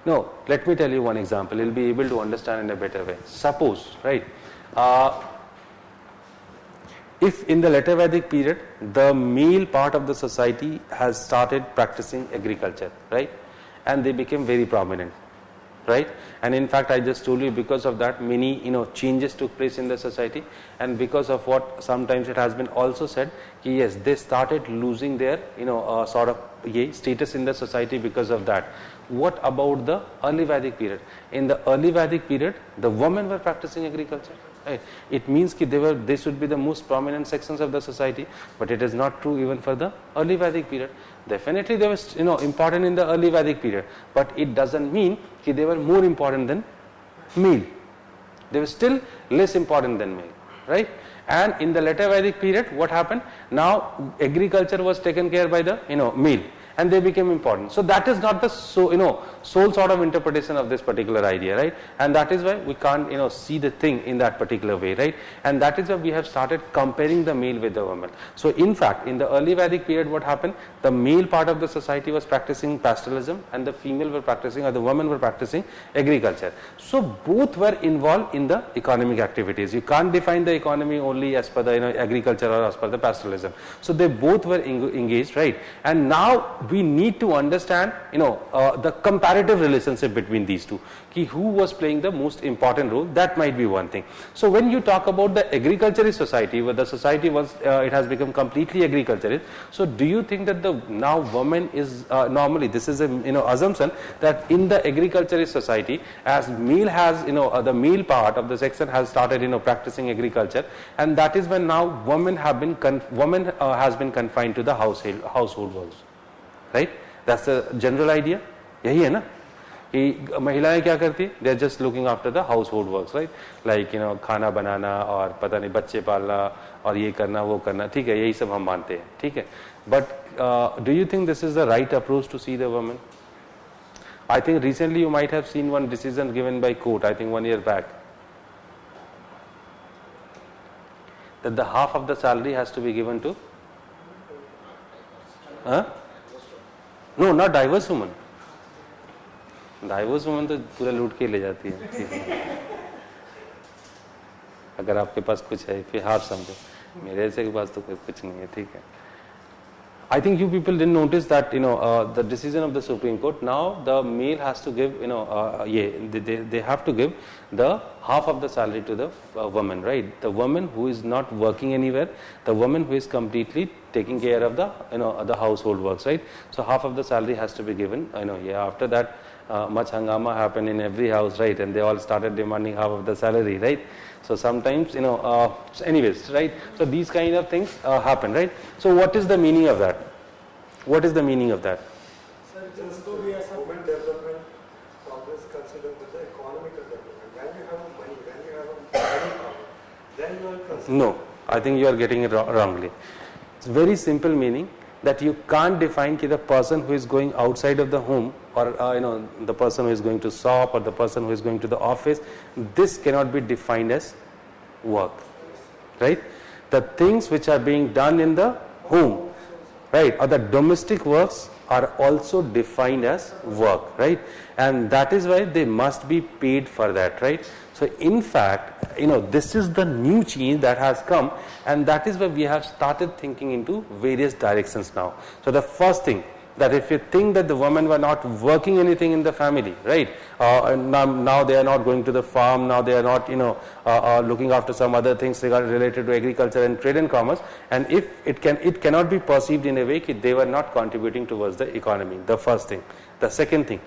No, let me tell you one example. You'll be able to understand in a better way. Suppose, right? If in the later Vedic period the male part of the society has started practicing agriculture, right, and they became very prominent, right, and in fact I just told you because of that many changes took place in the society, and because of what sometimes it has been also said ki yes, they started losing their sort of status in the society because of that. What about the early Vedic period? In the early Vedic period the women were practicing agriculture, right? It means ki they should be the most prominent sections of the society, but it is not true even for the early Vedic period. Definitely they were important in the early Vedic period, but it doesn't mean ki they were more important than male. They were still less important than male, right? And in the later Vedic period what happened? Now agriculture was taken care by the male, and they became important. So that is not the sole sort of interpretation of this particular idea, right? And that is why we can't see the thing in that particular way, right? And that is why we have started comparing the male with the woman. So in fact in the early Vedic period what happened? The male part of the society was practicing pastoralism, and the female were practicing, or the women were practicing agriculture. So both were involved in the economic activities. You can't define the economy only as per the agriculture or as per the pastoralism. So they both were engaged, right? And now we need to understand the comparative relationship between these two, ki who was playing the most important role. That might be one thing. So when you talk about the agriculturist society, where the society was it has become completely agriculturist, so do you think that the now woman is normally, this is a assumption that in the agriculturist society, as male has the male part of the section has started practicing agriculture, and that is when now women has been confined to the household works, right? That's the general idea. यही है ना कि महिलाएं क्या करती, they are just looking after the household works, right? Like खाना बनाना और पता नहीं बच्चे पालना और ये करना वो करना, ठीक है, यही सब हम मानते हैं, ठीक है. But do you think this is the right approach to see the woman? I think recently you might have seen one decision given by court, I think 1 year back, that the half of the salary has to be given to no, not divorce woman. Divorce woman तो पूरा लूट के ले जाती है. अगर आपके पास कुछ है फिर हाफ समझो, मेरे ऐसे के पास तो कुछ नहीं है, ठीक है. I think you people didn't notice that the decision of the Supreme Court. Now the male has to give they have to give the half of the salary to the woman, right? The woman who is not working anywhere, the woman who is completely taking care of the the household works, right? So half of the salary has to be given. After that much hangama happened in every house, right? And they all started demanding half of the salary, right? So sometimes anyways, right? So these kind of things happen, right? So what is the meaning of that? What is the meaning of that? Sir, just though we have women development, always consider with the economical development. When you have money, when you have money power, then you are considering. No, I think you are getting it wrongly. It's very simple meaning that you can't define the person who is going outside of the home, or the person who is going to shop, or the person who is going to the office. This cannot be defined as work, right? The things which are being done in the home, right, or the domestic works are also defined as work, right? And that is why they must be paid for that, right? So in fact, this is the new change that has come, and that is why we have started thinking into various directions now. So the first thing, that if you think that the women were not working anything in the family, right? Now they are not going to the farm, now they are not looking after some other things related to agriculture and trade and commerce, and if it cannot be perceived in a way that they were not contributing towards the economy. The first thing. The second thing,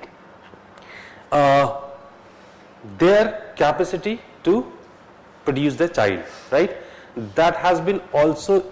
their capacity to produce the child, right? That has been also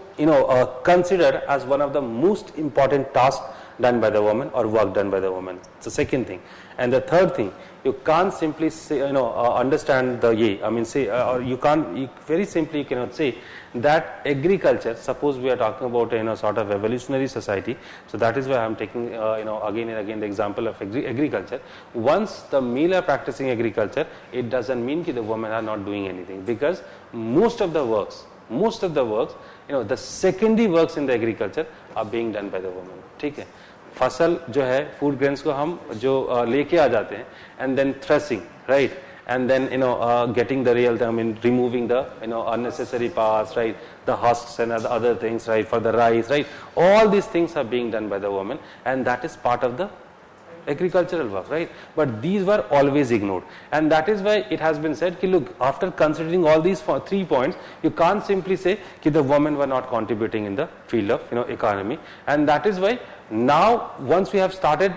considered as one of the most important tasks done by the woman or work done by the woman. It's the second thing. And the third thing, you can't simply say, understand the or you can't, very simply you cannot say that agriculture, suppose we are talking about sort of evolutionary society, so that is why I am taking again and again the example of agriculture. Once the male are practicing agriculture, it doesn't mean that the women are not doing anything, because most of the works, the secondary works in the agriculture are being done by the woman. ठीक है, फसल जो है food grains को हम जो लेके आ जाते हैं, and then threshing, right, and then getting the real, removing the unnecessary parts, right, the husks and other things, right, for the rice, right, all these things are being done by the woman, and that is part of the agricultural work, right? But these were always ignored, and that is why it has been said, look, after considering all these 3 points, you can't simply say that the women were not contributing in the field of economy, and that is why now once we have started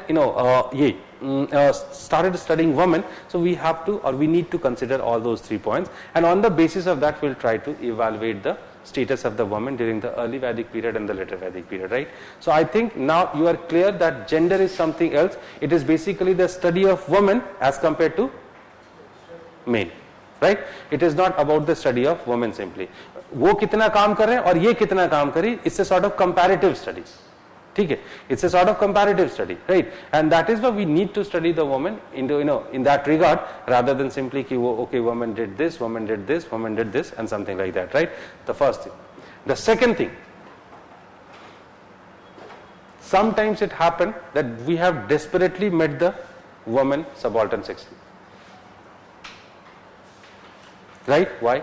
started studying women, so we have to, or we need to consider all those 3 points, and on the basis of that we'll try to evaluate the status of the woman during the early Vedic period and the later Vedic period, right? So I think now you are clear that gender is something else. It is basically the study of women as compared to male, right? It is not about the study of women simply. वो कितना काम कर रहे हैं और ये कितना काम करी, it's a sort of comparative study. ठीक है, it's a sort of comparative study, right? And that is why we need to study the woman into in that regard, rather than simply कि वो okay, woman did this, woman did this, woman did this, and something like that, right? The first thing. The second thing, sometimes it happened that we have desperately met the woman subaltern section, right? Why?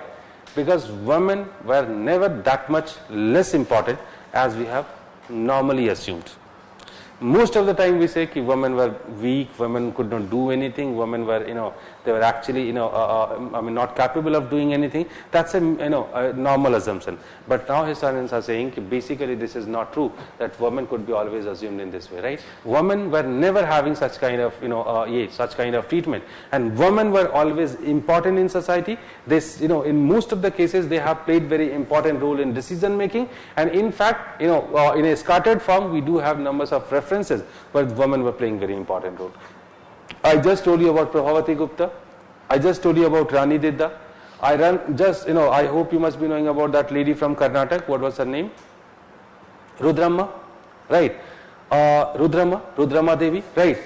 Because women were never that much less important as we have normally assumed. Most of the time we say that women were weak, women could not do anything, women were they were actually not capable of doing anything. That's a a normal assumption. But now historians are saying that basically this is not true, that women could be always assumed in this way, right? Women were never having such kind of such kind of treatment, and women were always important in society. This in most of the cases they have played very important role in decision making, and in fact in a scattered form we do have numbers of references where women were playing very important role. I just told you about Prabhavati Gupta. I just told you about Rani Didda. I hope you must be knowing about that lady from Karnataka. What was her name? Rudramma, right? Rudramma Devi, right?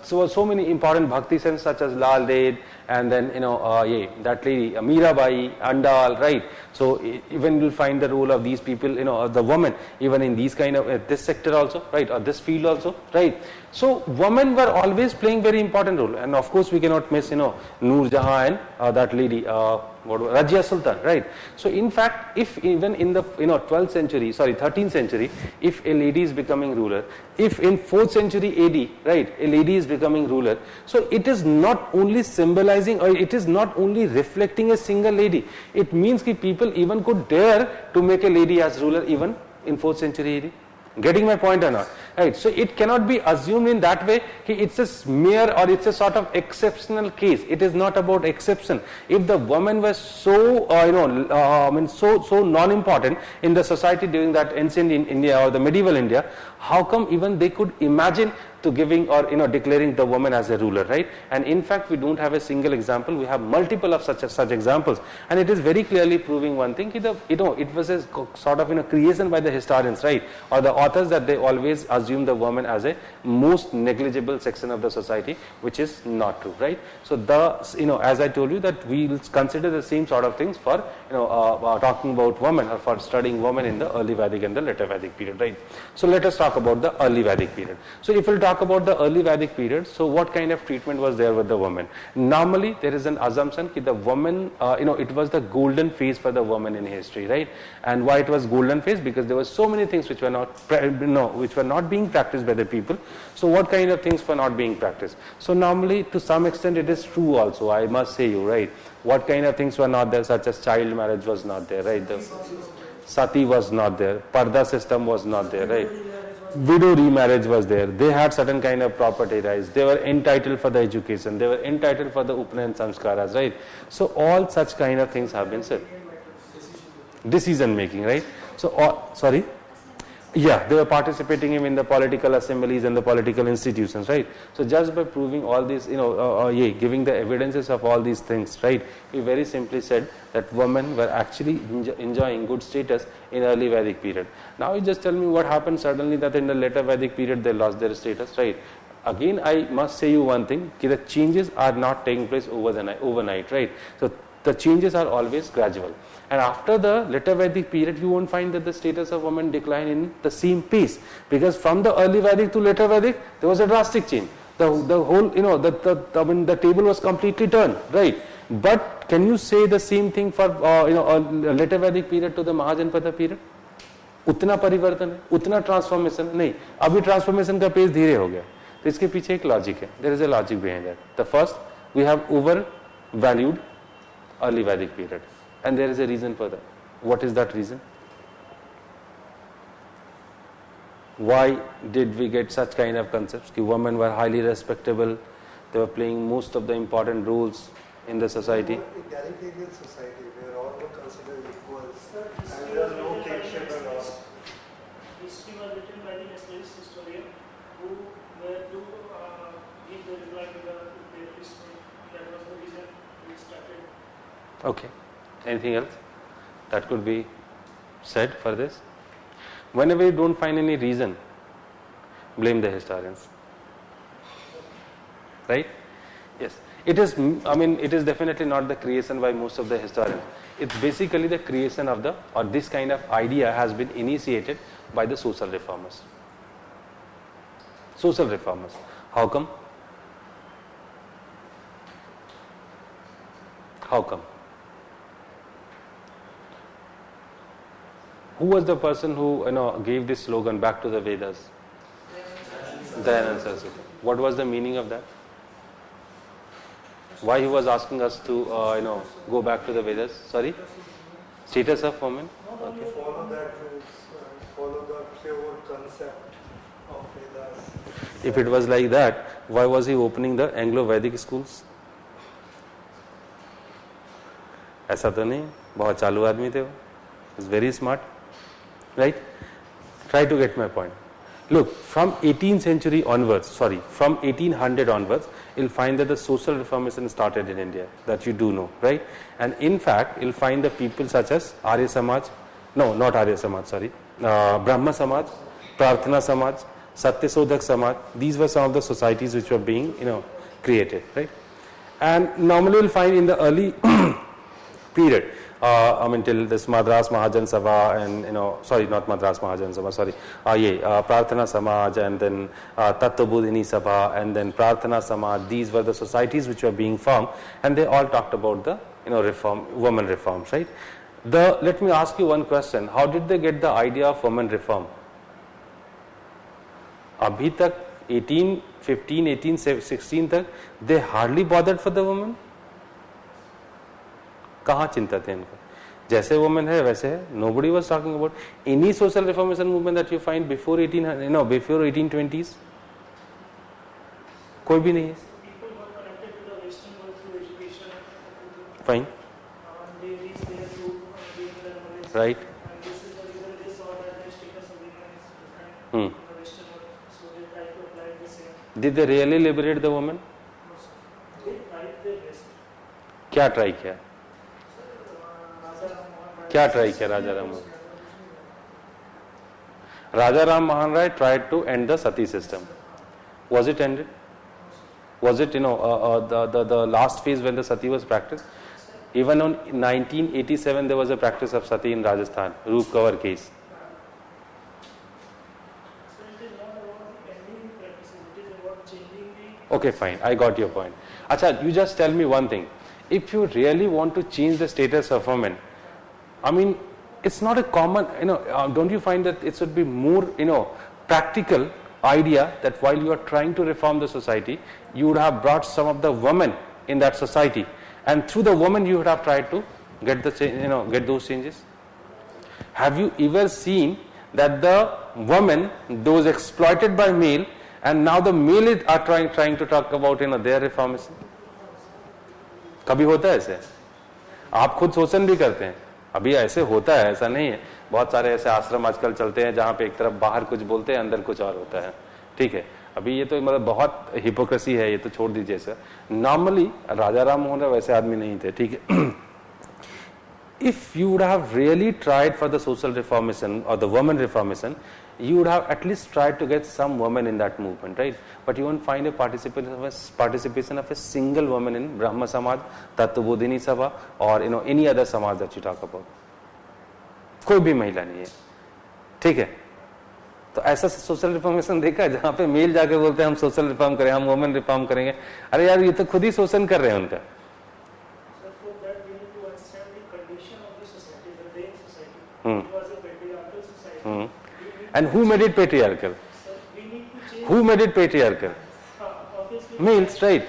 So many important bhakti saints such as Lal Ded, and then that lady Mirabai, Andal, right? So even you'll find the role of these people, of the woman, even in these kind of this sector also, right, or this field also, right? So women were always playing very important role, and of course we cannot miss Noor Jahan and that lady Rajia Sultan, right? So in fact, if even in the 13th century, if a lady is becoming ruler, if in 4th century AD, right, a lady is becoming ruler, so it is not only symbolizing, or it is not only reflecting a single lady. It means that people even could dare to make a lady as ruler even in 4th century AD. Getting my point or not? Right. So it cannot be assumed in that way that it's a mere, or it's a sort of exceptional case. It is not about exception. If the women were so so non-important in the society during that ancient India or the medieval India, how come even they could imagine to giving or declaring the woman as a ruler, right? And in fact we don't have a single example, we have multiple of such examples, and it is very clearly proving one thing, it was a sort of creation by the historians, right, or the authors, that they always assume the woman as a most negligible section of the society, which is not true, right? So as I told you, that we will consider the same sort of things for talking about women, or for studying women in the early Vedic and the later Vedic period, right? So let us talk about the early Vedic period. So if we'll talk about the early Vedic period, so what kind of treatment was there with the woman? Normally there is an assumption that the woman, it was the golden phase for the woman in history, right? And why it was golden phase? Because there were so many things which were not being practiced by the people. So what kind of things were not being practiced? So normally to some extent it is true also, I must say you, right? What kind of things were not there, such as child marriage was not there, right? The sati was not there, parda system was not there, right? Widow remarriage was there. They had certain kind of property rights. They were entitled for the education. They were entitled for the Upnayan samskaras, right? So all such kind of things have been said. decision making, right? So, sorry. Yeah, they were participating in the political assemblies and the political institutions, right? So just by proving all these, giving the evidences of all these things, right? He very simply said that women were actually enjoying good status in early Vedic period. Now you just tell me what happened suddenly that in the later Vedic period they lost their status, right? Again, I must say you one thing, the changes are not taking place overnight, right? So the changes are always gradual. And after the later Vedic period, you won't find that the status of women decline in the same pace, because from the early Vedic to later Vedic, there was a drastic change. The whole, the table was completely turned, right? But can you say the same thing for later Vedic period to the Mahajanpada period? उतना परिवर्तन है, उतना transformation नहीं. अभी transformation का pace धीरे हो गया. तो इसके पीछे एक लॉजिक है. There is a logic behind that. The first, we have overvalued early Vedic period. And there is a reason for that. What is that reason? Why did we get such kind of concepts? That women were highly respectable, they were playing most of the important roles in the society. Egalitarian society where all were considered equals and there was no kingship at all. History was written by the nationalist historian who were to give the reply to their history. That was the reason we started. Okay. Anything else that could be said for this? Whenever you don't find any reason, blame the historians. Right? Yes. It is, it is definitely not the creation by most of the historians. It's basically the creation of this kind of idea has been initiated by the social reformers. Social reformers. How come? How come? Who was the person who gave this slogan, back to the Vedas? Dayanand Saraswati. What was the meaning of that? Why he was asking us to go back to the Vedas? Sorry? Status of women? Okay. Follow that rules, follow the pure concept of Vedas. If it was like that, why was he opening the Anglo-Vedic schools? ऐसा तो नहीं, बहुत चालू आदमी थे वो. He's very smart. Right? Try to get my point. Look, from 18th century onwards, from 1800 onwards, you'll find that the social reformation started in India, that you do know, right? And in fact, you'll find the people such as Arya Samaj, no, not Arya Samaj, Brahma Samaj, Prarthana Samaj, Satyasodhak Samaj. These were some of the societies which were being, created, right? And normally you'll find in the early period, till this Madras Mahajan Sabha and, not Madras Mahajan Sabha, Prarthana Samaj and then Tattvabodhini Sabha and then Prarthana Samaj. These were the societies which were being formed and they all talked about the, women reforms, right? Let me ask you one question. How did they get the idea of women reform? Abhi tak 1815, 1816 tak, they hardly bothered for the women. कहाँ चिंता थे इनको? जैसे women है वैसे है. Nobody was talking about any social reformation movement that you find before 1820s. कोई भी नहीं है. People were connected to the Western world through education. Fine. They reached there to gain the knowledge. Right. And this is the reason they saw that the status of women is different from the Western world. So they tried to apply the same. Did they really liberate the women? They tried their best. क्या try किया? क्या try किया राजा Ram? Raja Ram Mohan Rai tried to end the sati system. Was it ended? Was it, the last phase when the sati was practiced? Even on 1987 there was a practice of sati in Rajasthan, Roop Cover case. So it is not about the ending practices, it is about changing the... Okay, fine. I got your point. Acha, you just tell me one thing. If you really want to change the status of women, it's not a common, don't you find that it should be more, practical idea that while you are trying to reform the society, you would have brought some of the women in that society, and through the women you would have tried to get the, get those changes. Have you ever seen that the women, those exploited by male, and now the male are trying to talk about, their reformation? कभी होता है ऐसे? आप खुद शोषण भी करते हैं, अभी ऐसे होता है, ऐसा नहीं है, बहुत सारे ऐसे आश्रम आजकल चलते हैं जहाँ पे एक तरफ बाहर कुछ बोलते हैं अंदर कुछ और होता है, ठीक है। अभी ये तो मतलब बहुत हिपोक्रेसी है, ये तो छोड़ दीजिए सर। नॉर्मली राजा राम मोहन राय वैसे आदमी नहीं थे, ठीक है। If you would have really tried for the social reformation or the women reformation, you would have at least tried to get some women in that movement, right? But you won't find a participation of a single woman in Brahma Samaj, Tattvabodhini Sabha, or any other Samaj that you talk about. कोई भी महिला नहीं है, ठीक है। तो ऐसा social reformation देखा है जहां पे मेल जाके बोलते हैं हम सोशल रिफॉर्म करें, हम वुमेन रिफॉर्म करेंगे। अरे यार ये तो खुद ही शोषण कर रहे हैं उनका। And who made it patriarchal? Who made it patriarchal? Males, right?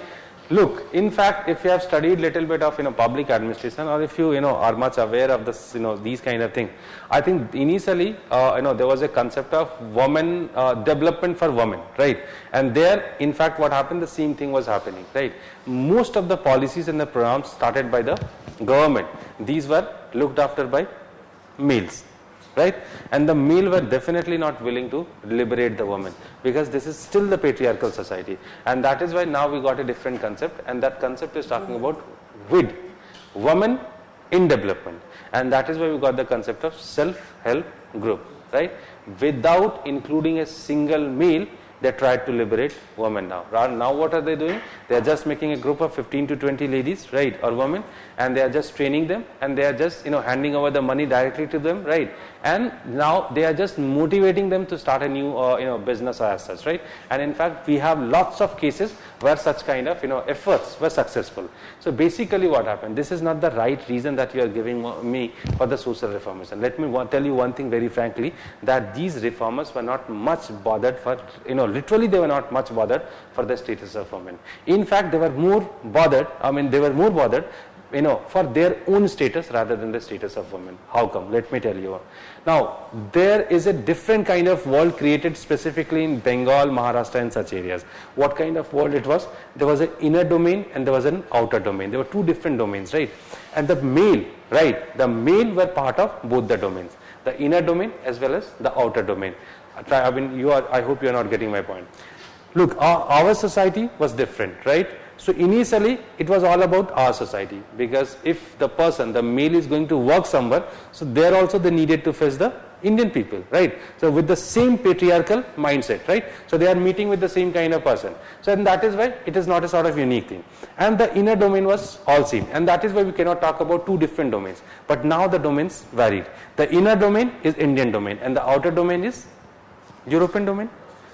Look, in fact, if you have studied little bit of public administration, or if you are much aware of this these kind of things, I think initially there was a concept of women development for women, right? And there, in fact, what happened, the same thing was happening, right? Most of the policies and the programs started by the government, these were looked after by males, right? And the male were definitely not willing to liberate the woman, because this is still the patriarchal society, and that is why now we got a different concept, and that concept is talking about WID, women in development, and that is why we got the concept of self-help group, right? Without including a single male, they tried to liberate women now. Now what are they doing? They are just making a group of 15 to 20 ladies, right, or women, and they are just training them, and they are just handing over the money directly to them, right? And now they are just motivating them to start a new business as such, right? And in fact, we have lots of cases where such kind of efforts were successful. So basically what happened, this is not the right reason that you are giving me for the social reformation. Let me tell you one thing very frankly, that these reformers were not much bothered for, literally they were not much bothered for the status of women. In fact, they were more bothered, for their own status rather than the status of women. How come? Let me tell you. Now, there is a different kind of world created specifically in Bengal, Maharashtra and such areas. What kind of world it was? There was an inner domain and there was an outer domain. There were two different domains, right? And the male, right? The male were part of both the domains. The inner domain as well as the outer domain. I hope you are not getting my point. Look, our society was different, right? So initially it was all about our society, because if the person, the male is going to work somewhere, so there also they needed to face the Indian people, right? So with the same patriarchal mindset, right? So they are meeting with the same kind of person. So and that is why it is not a sort of unique thing. And the inner domain was all same, and that is why we cannot talk about two different domains. But now the domains varied. The inner domain is Indian domain and the outer domain is European domain.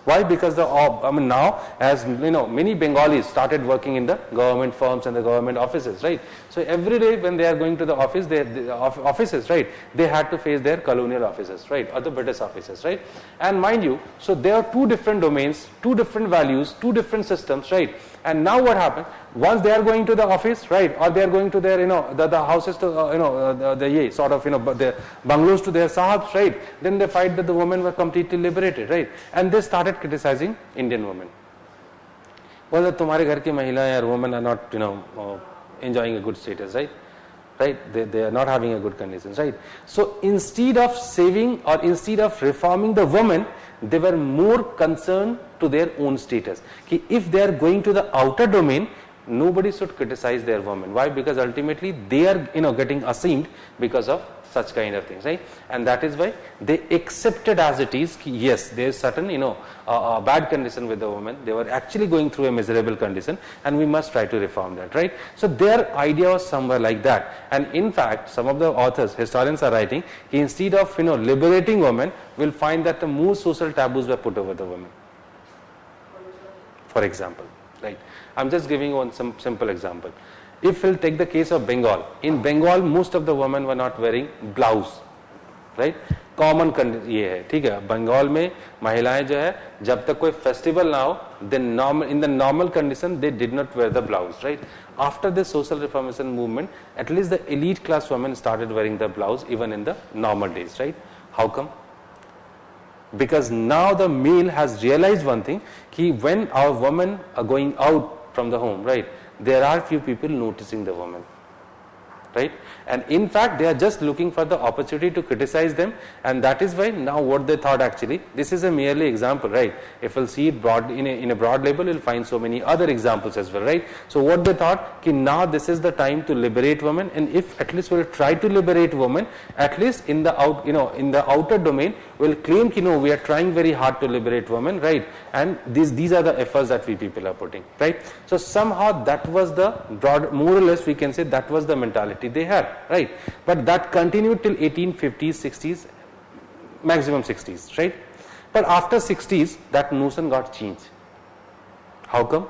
Why? Because now, as many Bengalis started working in the government firms and the government offices, right? So every day when they are going to the office, offices, right, they had to face their colonial offices, right, or the British offices, right? And mind you, so there are two different domains, two different values, two different systems, right? And now what happened? Once they are going to the office, right, or they are going to their, the houses to, the bungalows to their sahabs, right, then they find that the women were completely liberated, right, and they started criticizing Indian women. Well, तुम्हारे घर की महिलाएं or women are not, enjoying a good status, right? Right? They are not having a good conditions, right? So instead of saving or instead of reforming the women, they were more concerned to their own status. If they are going to the outer domain, nobody should criticize their women. Why? Because ultimately they are getting ashamed because of such kind of things, right? And that is why they accepted as it is. Yes, there is certain a bad condition with the women. They were actually going through a miserable condition, and we must try to reform that, right? So their idea was somewhere like that. And in fact, some of the authors, historians are writing, instead of liberating women, we'll find that the more social taboos were put over the women. For example, right? I'm just giving you some simple example. If we'll take the case of Bengal, in Bengal most of the women were not wearing blouse, right? Common condition ये है, ठीक है? बंगाल में महिलाएं जो है जब तक कोई festival ना हो, then in the normal condition they did not wear the blouse, right? After the social reformation movement, at least the elite class women started wearing the blouse even in the normal days, right? How come? Because now the male has realized one thing, कि when our women are going out from the home, right, there are few people noticing the woman. right? And in fact, they are just looking for the opportunity to criticize them, and that is why now what they thought actually, this is a merely example, right? If we'll see it broad in a broad label, you'll find so many other examples as well, right? So what they thought, ki now this is the time to liberate women, and if at least we'll try to liberate women, at least in the in the outer domain, we'll claim ki no, we are trying very hard to liberate women, right? And these are the efforts that we people are putting, right? So somehow that was the broad, more or less we can say that was the mentality they had, right? But that continued till 1850s, 60s, maximum 60s, right? But after 60s, that notion got changed. How come?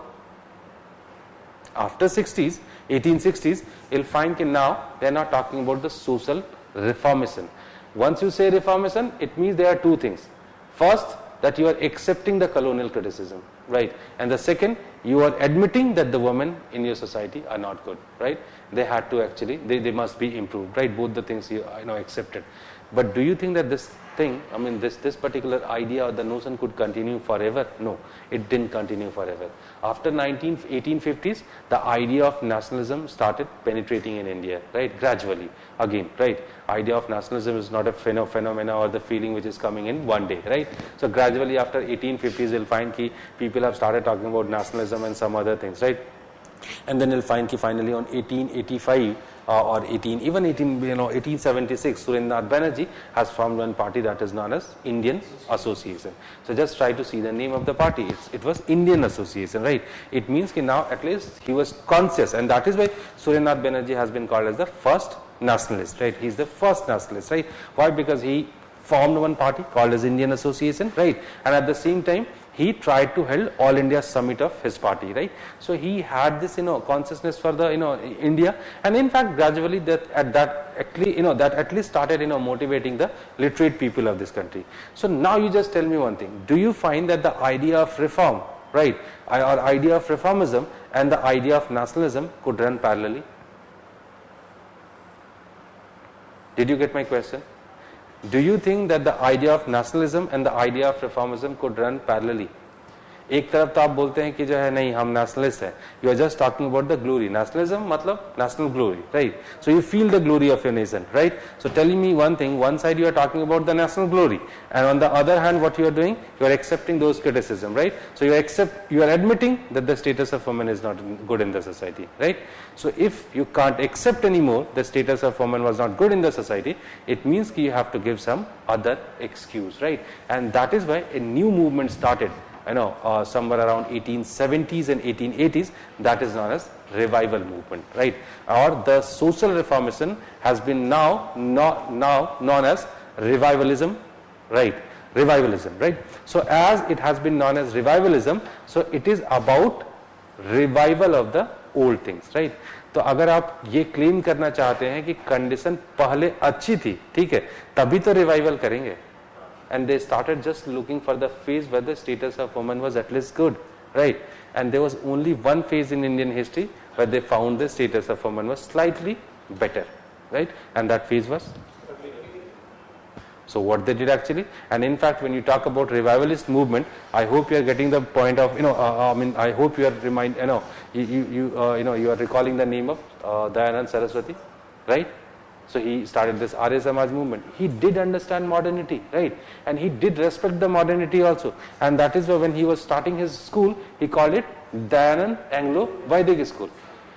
After 60s, 1860s, you'll find that now they're not talking about the social reformation. Once you say reformation, it means there are two things. First, that you are accepting the colonial criticism, right? And the second, you are admitting that the women in your society are not good, right? They had to actually, they must be improved, right? Both the things you accepted. But do you think that this thing, I mean this particular idea or the notion could continue forever? No, it didn't continue forever. After 1850s, the idea of nationalism started penetrating in India, right? Gradually, again, right? Idea of nationalism is not a phenomena or the feeling which is coming in one day, right? So gradually after 1850s, you'll find that people have started talking about nationalism and some other things, right? And then you'll find that finally on 1885 or 1876, Surendranath Banerjee has formed one party that is known as Indian Association. So just try to see the name of the party. It was Indian Association, right? It means that now at least he was conscious, and that is why Surendranath Banerjee has been called as the first nationalist, right? He's the first nationalist, right? Why? Because he formed one party called as Indian Association, right? And at the same time, he tried to hold all India summit of his party, right? So he had this, consciousness for the, India, and in fact, gradually that at least started, motivating the literate people of this country. So now you just tell me one thing: do you find that the idea of reform, right, or idea of reformism and the idea of nationalism could run parallelly? Did you get my question? Do you think that the idea of nationalism and the idea of reformism could run parallelly? एक तरफ तो आप बोलते हैं कि जो है नहीं हम nationalist है. You are just talking about the glory. Nationalism मतलब national glory, right? So you feel the glory of your nation, right? So telling me one thing, one side you are talking about the national glory, and on the other hand, what you are doing, you are accepting those criticism, right? So you are admitting that the status of women is not good in the society, right? So if you can't accept anymore the status of women was not good in the society, it means that you have to give some other excuse, right? And that is why a new movement started, somewhere around 1870s and 1880s, that is known as revival movement, right? Or the social reformation has been now known as revivalism, right? Revivalism, right? So as it has been known as revivalism, so it is about revival of the old things, right? तो अगर आप ये claim करना चाहते हैं कि condition पहले अच्छी थी, ठीक है, तभी तो रिवाइवल करेंगे. And they started just looking for the phase where the status of woman was at least good, right? And there was only one phase in Indian history where they found the status of woman was slightly better, right? And that phase was. So what they did actually, and in fact, when you talk about revivalist movement, I hope you are getting the point of, I hope you are you are recalling the name of Dayanand Saraswati, right? So he started this Arya Samaj movement. He did understand modernity, right? And he did respect the modernity also. And that is why when he was starting his school, he called it Dayanand Anglo-Vedic School.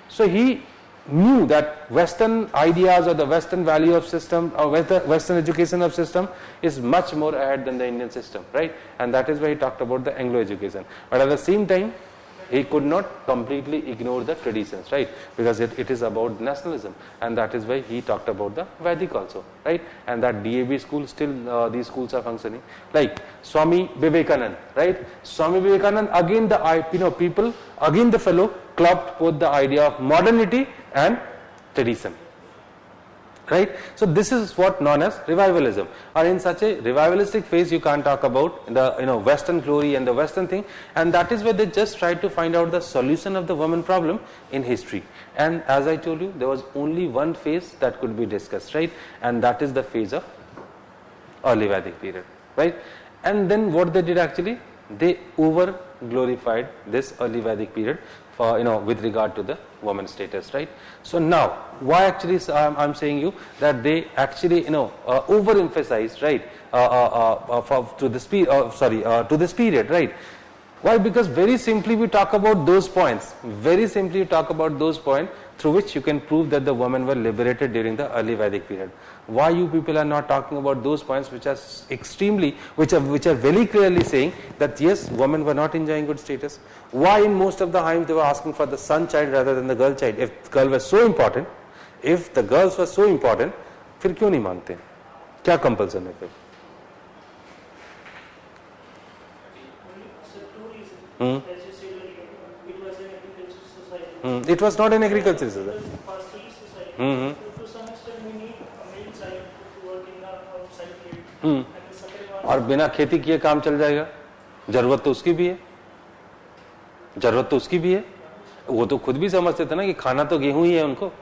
So he knew that Western ideas or the Western value of system or Western education of system is much more ahead than the Indian system, right? And that is why he talked about the Anglo education. But at the same time, he could not completely ignore the traditions, right? Because it is about nationalism, and that is why he talked about the Vedic also, right? And that DAB school, still these schools are functioning. Like Swami Vivekananda, right? Swami Vivekananda, again the people, again the fellow clubbed both the idea of modernity and tradition, right? So this is what known as revivalism. Or in such a revivalistic phase, you can't talk about the Western glory and the Western thing, and that is where they just tried to find out the solution of the woman problem in history. And as I told you, there was only one phase that could be discussed, right? And that is the phase of early Vedic period, right? And then what they did actually, they over glorified this early Vedic period for with regard to the woman status, right? So now, why actually I'm saying you that they actually overemphasize, right, to this period, right? Why? Because very simply we talk about those points. Very simply we talk about those points through which you can prove that the women were liberated during the early Vedic period. Why you people are not talking about those points which are which are very clearly saying that yes, women were not enjoying good status. Why in most of the times they were asking for the son child rather than the girl child? If girl was so important, if the girls were so important, फिर क्यों नहीं मानते? क्या compulsion है फिर? So two reasons. As you said earlier, it was an agricultural society. It was not an agricultural society. It was a pastoral society. So to some extent, we need a male child to work in the outside field. And the second one. और बिना खेती किए काम चल जाएगा? जरूरत तो उसकी भी है. जरूरत तो उसकी भी है. वो तो खुद भी समझते थे ना कि खाना तो गेहूं ही है उनको.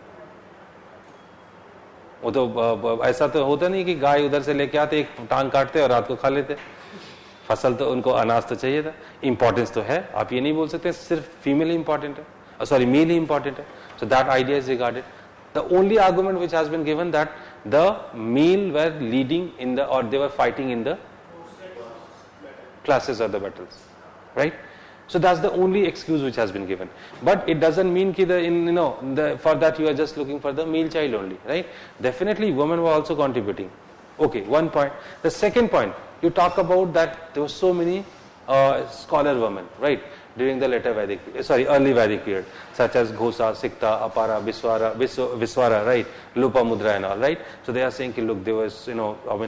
वो तो ऐसा तो होता नहीं कि गाय उधर से लेके आते, एक टांग काटते और रात को खा लेते. फसल तो उनको अनाज तो चाहिए था. इंपॉर्टेंस तो है, आप ये नहीं बोल सकते सिर्फ फीमेल ही इंपॉर्टेंट है, सॉरी मेल ही इंपॉर्टेंट है. So that idea is regarded. The only argument which has been given that the male were leading in the और they were fighting in the classes or the battles, right? So that's the only excuse which has been given, but it doesn't mean that for that you are just looking for the male child only, right? Definitely women were also contributing. Okay, one point. The second point, you talk about that there were so many scholar women, right, during the early Vedic period, such as Ghosa, Sikta, Apara, Viswara, right, Lopamudra and all, right? So they are saying, look, they were,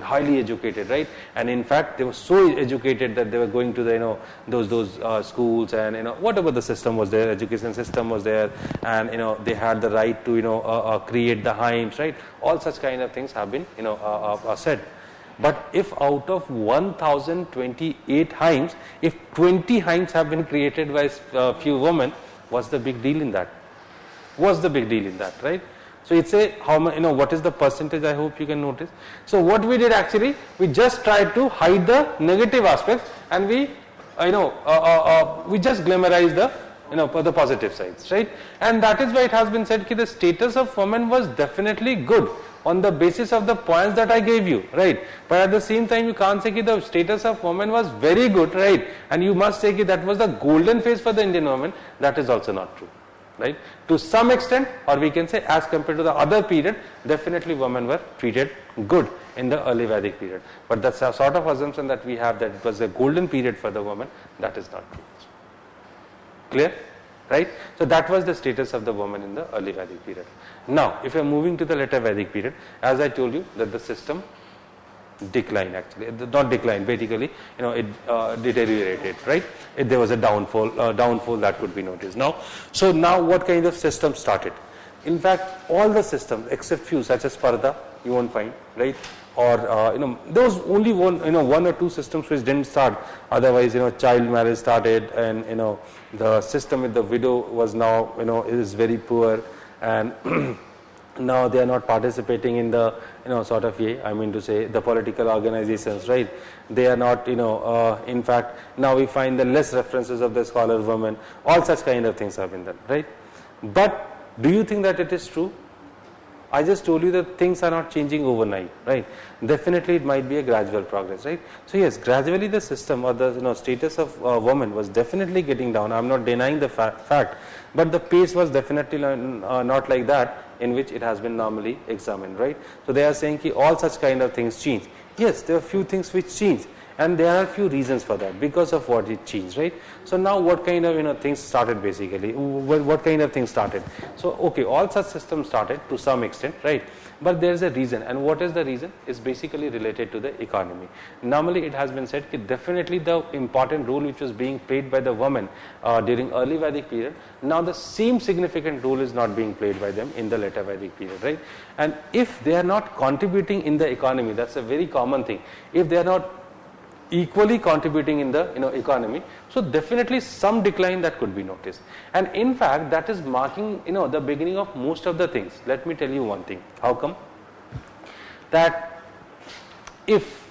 highly educated, right? And in fact, they were so educated that they were going to the, those schools and, whatever the system was there, education system was there, and, they had the right to, create the hymns, right? All such kind of things have been, said. But if out of 1028 hymns, if 20 hymns have been created by a few women, what's the big deal in that? What's the big deal in that, right? So it's what is the percentage? I hope you can notice. So what we did actually, we just tried to hide the negative aspects, and we, we just glamorize the positive sides, right? And that is why it has been said that the status of women was definitely good on the basis of the points that I gave you, right? But at the same time, you can't say that the status of women was very good, right? And you must say that was the golden phase for the Indian women. That is also not true, right? To some extent, or we can say as compared to the other period, definitely women were treated good in the early Vedic period. But that's a sort of assumption that we have that it was a golden period for the woman. That is not true. Clear? Right? So that was the status of the woman in the early Vedic period. Now, if you are moving to the later Vedic period, as I told you that the system declined actually, not declined, basically, it deteriorated, right? There was a downfall that could be noticed. Now, so now what kind of system started? In fact, all the systems except few such as Sparda, you won't find, right? Or there was only one or two systems which didn't start. Otherwise, child marriage started, and the system with the widow was now is very poor, and now they are not participating in the sort of I mean to say the political organizations, right? They are not in fact now we find the less references of the scholar women. All such kind of things have been done, right? But do you think that it is true? I just told you that things are not changing overnight, right? Definitely it might be a gradual progress, right? So yes, gradually the system or the status of women was definitely getting down. I'm not denying the fact, but the pace was definitely not like that in which it has been normally examined, right? So they are saying that all such kind of things change. Yes, there are few things which change, and there are few reasons for that because of what it changed, right? So now what kind of things started basically? What kind of things started? So okay, all such systems started to some extent, right? But there is a reason, and what is the reason? Is basically related to the economy. Normally it has been said that definitely the important role which was being played by the women during early Vedic period, now the same significant role is not being played by them in the later Vedic period, right? And if they are not contributing in the economy, that's a very common thing. If they are not equally contributing in the economy, so definitely some decline that could be noticed, and in fact that is marking the beginning of most of the things. Let me tell you one thing. How come? That if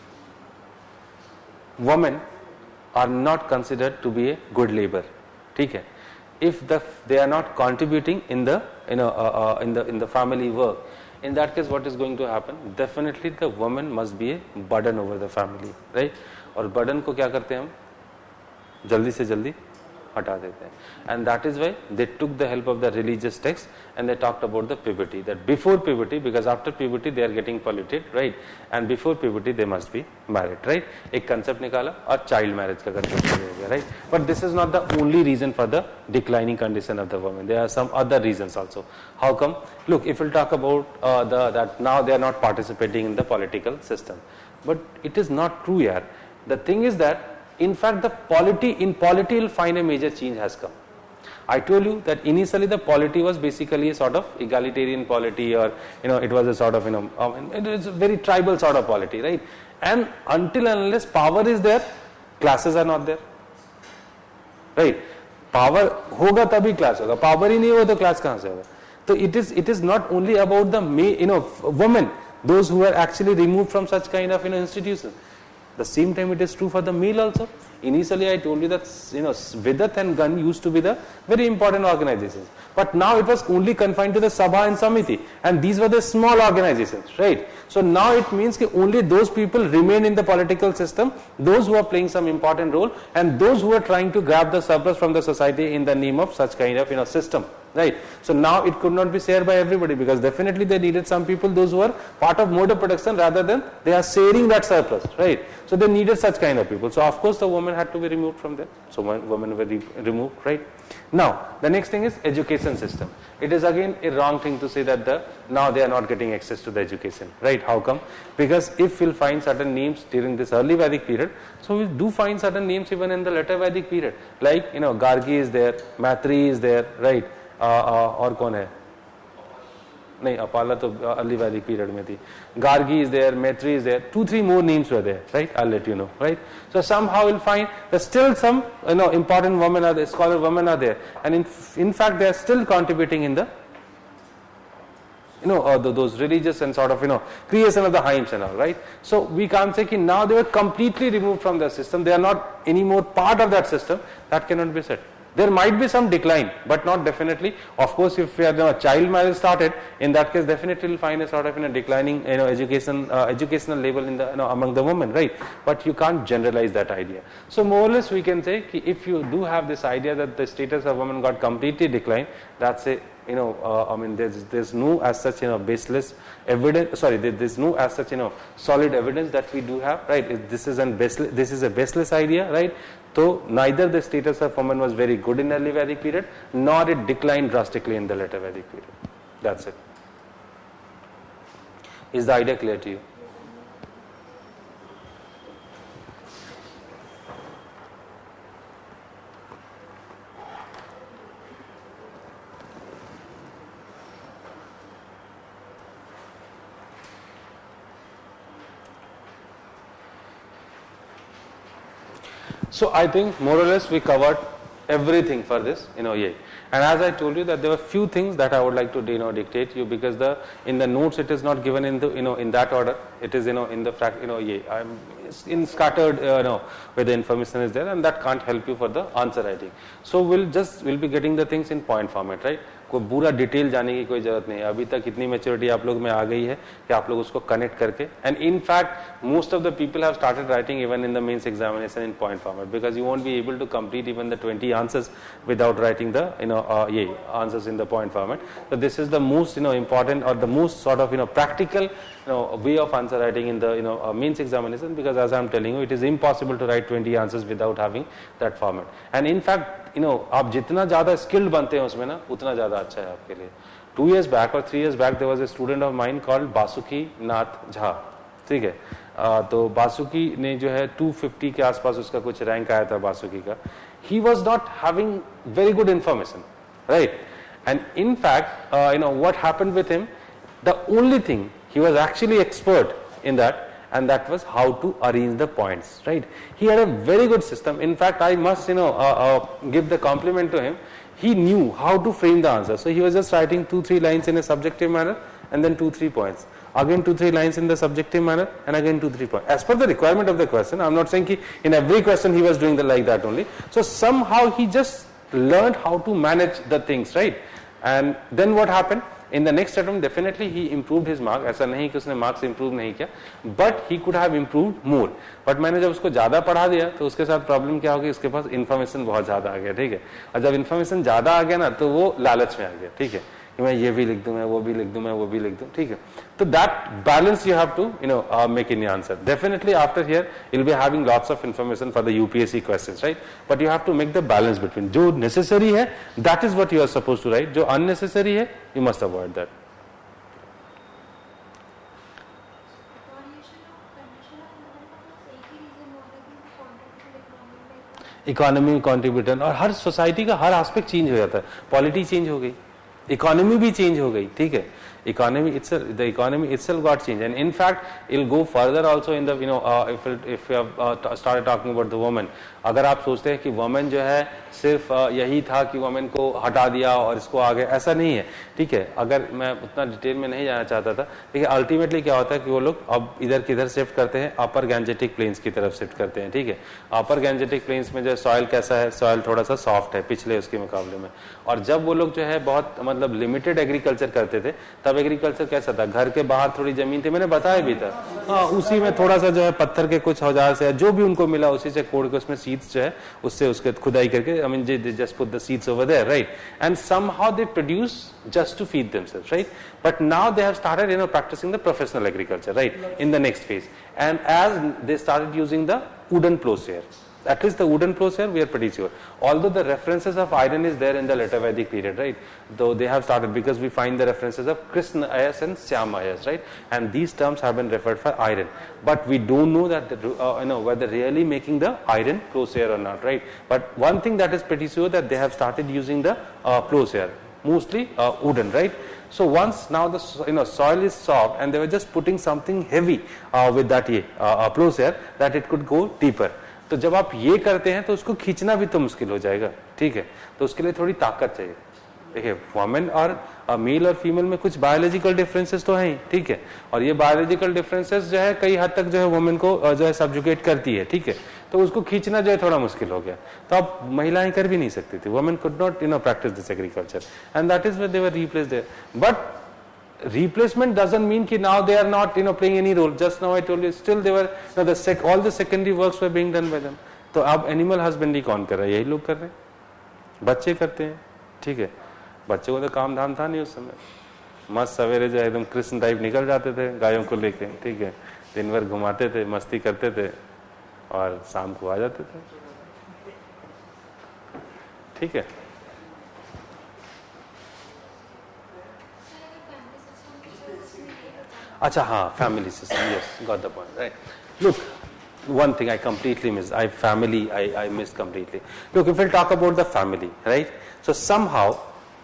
women are not considered to be a good labor, ठीक है, if they are not contributing in the in the family work, in that case what is going to happen? Definitely the woman must be a burden over the family, right? और burden को क्या करते हैं हम? जल्दी से जल्दी हटा देते हैं. And that is why they took the help of the religious text and they talked about the puberty, that before puberty, because after puberty they are getting polluted, right? And before puberty they must be married, right? एक concept निकाला और child marriage का concept हो गया, right? But this is not the only reason for the declining condition of the women. There are some other reasons also. How come? Look, if we'll talk about that now they are not participating in the political system, but it is not true here. The thing is that in fact the polity you'll find a major change has come. I told you that initially the polity was basically a sort of egalitarian polity, or it was a sort of it is a very tribal sort of polity, right? And until and unless power is there, classes are not there, right? Power होगा तभी class होगा, power ही नहीं होगा तो class कहाँ से होगा? So it is not only about the women, those who are actually removed from such kind of institutions. The same time it is true for the male also. Initially I told you that Vidat and Gan used to be the very important organizations, but now it was only confined to the Sabha and Samiti, and these were the small organizations, right? So now it means that only those people remain in the political system, those who are playing some important role, and those who are trying to grab the surplus from the society in the name of such kind of system, right? So now it could not be shared by everybody, because definitely they needed some people, those who are part of mode of production, rather than they are sharing that surplus, right? So they needed such kind of people. So of course the women had to be removed from there. So women were removed, right? Now the next thing is education system. It is again a wrong thing to say that now they are not getting access to the education, right? How come? Because if we'll find certain names during this early Vedic period, so we do find certain names even in the later Vedic period, like Gargi is there, Maitri is there, right? और कौन है? नहीं, अपाला तो early Vedic period में थी. Gargi is there, Maitri is there. 2-3 more names were there, right? I'll let you know, right? So somehow you'll find that still some important women are there, scholar women are there, and in fact they are still contributing in the those religious and sort of creation of the hymns and all, right? So we can't say that now they were completely removed from the system, they are not anymore part of that system. That cannot be said. There might be some decline, but not definitely. Of course, if we are child marriage started, in that case, definitely you'll find a sort of declining educational level in the among the women, right? But you can't generalize that idea. So more or less, we can say if you do have this idea that the status of women got completely declined, that's a I mean, there's no as such baseless evidence. Sorry, there's no as such solid evidence that we do have, right? This is a baseless idea, right? So neither the status of women was very good in early Vedic period, nor it declined drastically in the later Vedic period. That's it. Is the idea clear to you? So I think more or less we covered everything for this, And as I told you that there were few things that I would like to dictate you, because in the notes it is not given in the in that order. It is in the fact I'm in scattered where the information is there, and that can't help you for the answer writing. So we'll be getting the things in point format, right? कोई पूरा detail जाने की कोई जरूरत नहीं है. अभी तक इतनी मैच्योरिटी आप लोग में आ गई है कि आप लोग उसको कनेक्ट करके, and in fact most of the people have started writing even in the mains examination in point format, because you won't be able to complete even the 20 answers without writing the answers in the point format. So this is the most important or the most sort of practical way of answer writing in the mains examination, because as I am telling you, it is impossible to write 20 answers without having that format. And in fact आप जितना ज्यादा skilled बनते हैं उसमें ना, उतना ज्यादा अच्छा है आपके लिए. 2 years back or 3 years back there was a student of mine called Vasuki Nath Jha, ठीक है. तो बासुकी ने जो है 250 के आसपास उसका कुछ रैंक आया था बासुकी का. He was not having very good information, right? And in fact what happened with him, the only thing he was actually expert in that, and that was how to arrange the points, right? He had a very good system. In fact, I must give the compliment to him. He knew how to frame the answer. So he was just writing 2-3 lines in a subjective manner, and then 2-3 points. Again 2-3 lines in the subjective manner, and again 2-3 points. As per the requirement of the question, I'm not saying in every question he was doing like that only. So somehow he just learned how to manage the things, right? And then what happened? In the next attempt, definitely he improved his mark. ऐसा नहीं कि उसने marks improve नहीं किया, but he could have improved more. But मैंने जब उसको ज़्यादा पढ़ा दिया तो उसके साथ प्रॉब्लम क्या होगी, उसके पास इन्फॉर्मेशन बहुत ज़्यादा आ गया, ठीक है. और जब इन्फॉर्मेशन ज़्यादा आ गया ना तो वो लालच में आ गया, ठीक है, कि मैं ये भी लिख दूं, मैं वो भी लिख दूं, मैं वो भी लिख दूं, ठीक है. तो that balance you have to make in your answer. Definitely after here you will be having lots of information for the UPSC questions, right, but you have to make the balance between जो necessary है that is what you are suppose to write, जो unnecessary है you must avoid that. Economy contributor, और हर society का हर aspect change हो जाता है. पॉलिटी चेंज हो गई, इकोनॉमी भी चेंज हो गई, ठीक है. Economy itself, the economy itself got changed, and in fact, it'll go further also in the if we have started talking about the woman. अगर आप सोचते हैं कि वुमेन जो है सिर्फ यही था कि वुमेन को हटा दिया और इसको आगे, ऐसा नहीं है, ठीक है. अगर मैं उतना डिटेल में नहीं जाना चाहता था, ठीक है. अल्टीमेटली क्या होता है कि वो लोग अब इधर किधर शिफ्ट करते हैं, अपर गैंजेटिक प्लेन्स की तरफ शिफ्ट करते हैं, ठीक है. अपर गैंजेटिक प्लेन्स में जो सॉइल कैसा है, सॉइल थोड़ा सा सॉफ्ट है पिछले उसके मुकाबले में. और जब वो लोग जो है बहुत मतलब लिमिटेड एग्रीकल्चर करते थे, तब एग्रीकल्चर कैसा था, घर के बाहर थोड़ी जमीन थी, मैंने बताया भी था, हाँ, उसी में थोड़ा सा जो है पत्थर के कुछ औजार से जो भी उनको मिला उसी से कोड़ के उसमें सीड्स जो है उससे उसके खुदाई करके, I mean they just put the seeds over there, right, and somehow they produce just to feed themselves, right? But now they have started practicing the professional agriculture, right, in the next phase. And as they started using the wooden plowshare, at least the wooden plowshare we are pretty sure, although the references of iron is there in the later Vedic period, right, though they have started, because we find the references of Krishna Ayas and Syama Ayas, right, and these terms have been referred for iron, but we don't know that whether really making the iron plowshare or not, right. But one thing that is pretty sure that they have started using the plowshare, mostly wooden, right. So once now the soil is soft and they were just putting something heavy with that plowshare that it could go deeper. तो जब आप ये करते हैं तो उसको खींचना भी तो मुश्किल हो जाएगा, ठीक है. तो उसके लिए थोड़ी ताकत चाहिए. देखिए वुमेन और मेल और फीमेल में कुछ बायोलॉजिकल डिफरेंसेस तो हैं, ठीक है, और ये बायोलॉजिकल डिफरेंसेस जो है कई हद तक जो है वुमेन को जो है सब्जुगेट करती है, ठीक है. तो उसको खींचना जो है थोड़ा मुश्किल हो गया. तो अब महिलाएं कर भी नहीं सकती थी. Women could not practice this agriculture and that is where they were replaced there. बट replacement doesn't mean कि now they are not playing any role. Just now I told you still they were all the secondary works were being done by them. तो अब animal husbandry कौन कर रहा है, यही लोग कर रहे हैं, बच्चे करते हैं, ठीक है. बच्चों को तो काम धाम था नहीं उस समय. मस्त सवेरे जो एकदम कृष्ण टाइप निकल जाते थे गायों को लेके, ठीक है, दिन भर घुमाते थे, मस्ती करते थे और शाम को आ जाते थे, ठीक है. अच्छा हाँ, family system, yes, got the point, right. Look, one thing I completely missed, I missed completely. Look, if we'll talk about the family, right, so somehow,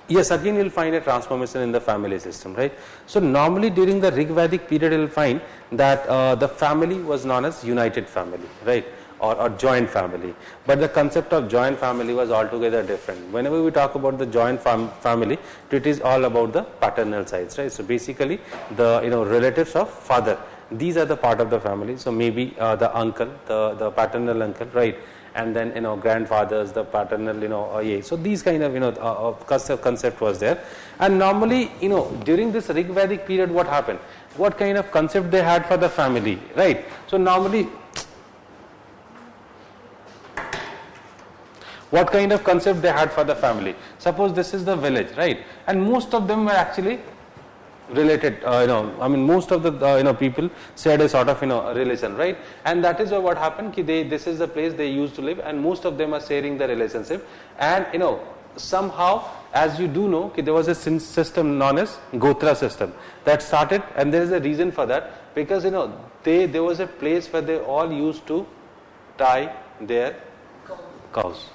yes, again you'll find a transformation in the family system, right. So normally during the Rig Vedic period you'll find that the family was known as united family, right, or joint family, but the concept of joint family was altogether different. Whenever we talk about the joint family, it is all about the paternal sides, right. So basically the relatives of father, these are the part of the family. So maybe the uncle, the paternal uncle, right, and then grandfathers, the paternal so these kind of concept was there. And normally during this Rig Vedic period what happened, what kind of concept they had for the family, right. So normally what kind of concept they had for the family. Suppose this is the village, right, and most of them were actually related, I mean most of the people shared a sort of relation, right, and that is what happened ki this is the place they used to live and most of them are sharing the relationship. And somehow, as you do know, ki there was a system known as Gotra system that started, and there is a reason for that, because there was a place where they all used to tie their cows,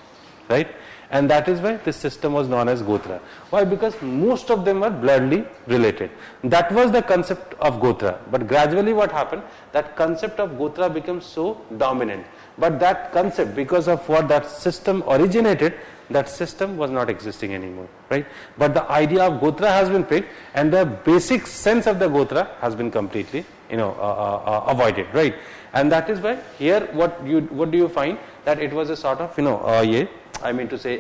right, and that is why this system was known as Gotra. Why? Because most of them were bloodly related. That was the concept of Gotra, but gradually what happened, that concept of Gotra became so dominant, but that concept, because of what that system originated, that system was not existing anymore, right. But the idea of Gotra has been picked and the basic sense of the Gotra has been completely avoided, right. And that is why here what do you find, that it was a sort of I mean to say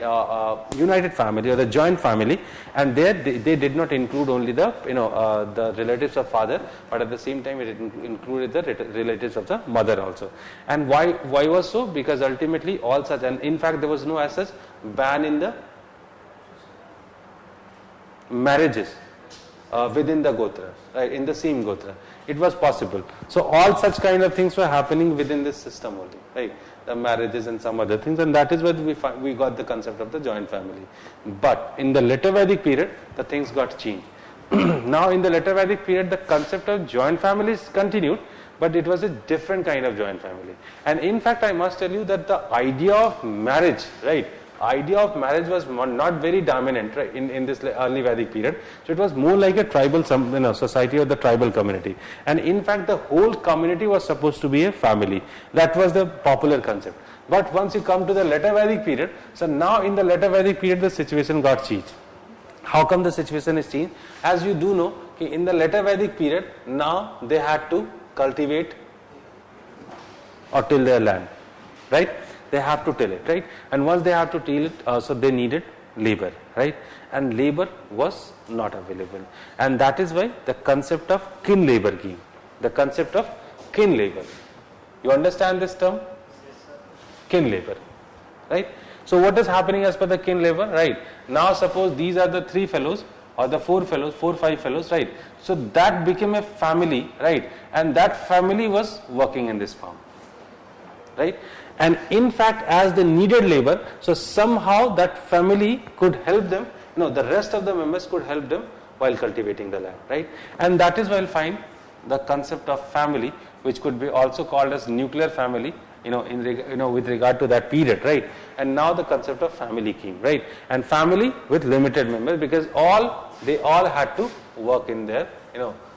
united family or the joint family, and there they did not include only the the relatives of father, but at the same time it included the relatives of the mother also. And why was so? Because ultimately all such, and in fact there was no as such ban in the marriages within the Gotra, right, in the same Gotra. It was possible. So all such kind of things were happening within this system only, right? The marriages and some other things, and that is where we got the concept of the joint family. But in the later Vedic period, the things got changed. Now in the later Vedic period, the concept of joint families continued, but it was a different kind of joint family. And in fact, I must tell you that the idea of marriage, right, idea of marriage was not very dominant, right, in this early Vedic period. So it was more like a tribal society or the tribal community. And in fact, the whole community was supposed to be a family. That was the popular concept. But once you come to the later Vedic period, so now in the later Vedic period, the situation got changed. How come the situation is changed? As you do know, in the later Vedic period, now they had to cultivate or till their land, right? They have to till it, right? And once they have to till it, so they needed labor, right? And labor was not available. And that is why the concept of kin labor came. The concept of kin labor. You understand this term? Kin labor, right? So what is happening as per the kin labor, right? Now suppose these are the 3 fellows or the 4 fellows, 4-5 fellows, right? So that became a family, right? And that family was working in this farm, right? And in fact, as they needed labor, so somehow that family could help them, the rest of the members could help them while cultivating the land, right? And that is why you'll find the concept of family, which could be also called as nuclear family, with regard to that period, right? And now the concept of family came, right? And family with limited members, because they all had to work in their,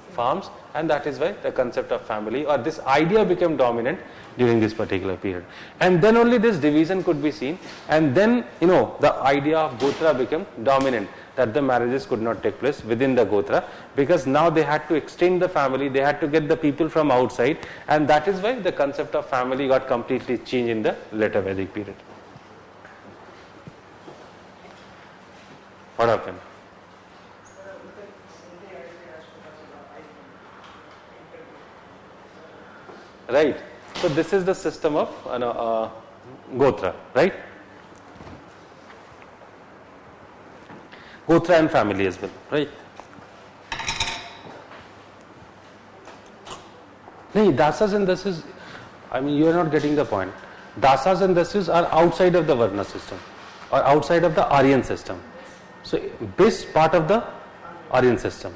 farms, and that is why the concept of family or this idea became dominant during this particular period. And then only this division could be seen, and then the idea of Gotra became dominant, that the marriages could not take place within the Gotra, because now they had to extend the family, they had to get the people from outside, and that is why the concept of family got completely changed in the later Vedic period. What happened? Right. So this is the system of Gotra, right? Gotra and family as well, right? No, dasas and dasyus, you are not getting the point. Dasas and dasyus are outside of the Varna system or outside of the Aryan system. So this part of the Aryan system.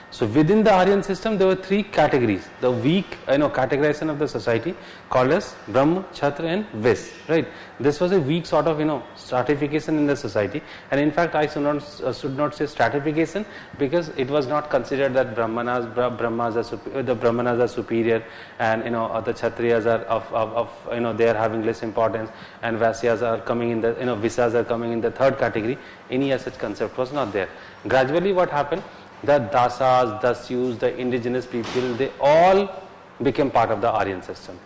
So within the Aryan system, there were 3 categories. The weak, categorization of the society called as Brahma, Kshatriya and Vaishya, right? This was a weak sort of, stratification in the society. And in fact, I should not say stratification, because it was not considered that the Brahmanas are superior, and the Kshatriyas are they are having less importance, and Vaisyas are coming in the Visas are coming in the 3rd category. Any such concept was not there. Gradually, what happened? The dasas, dasyus, the indigenous people, they all became part of the Aryan system,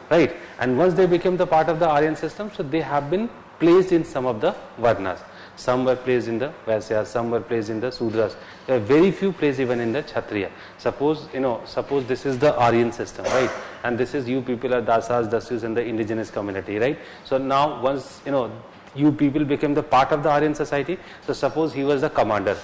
right? And once they became the part of the Aryan system, so they have been placed in some of the Varnas. Some were placed in the Vaisyas, some were placed in the Sudras. There are very few placed even in the Kshatriya. Suppose this is the Aryan system, right? And this is you people are dasas, dasyus and the indigenous community, right? So now once you people became the part of the Aryan society, so suppose he was the commander.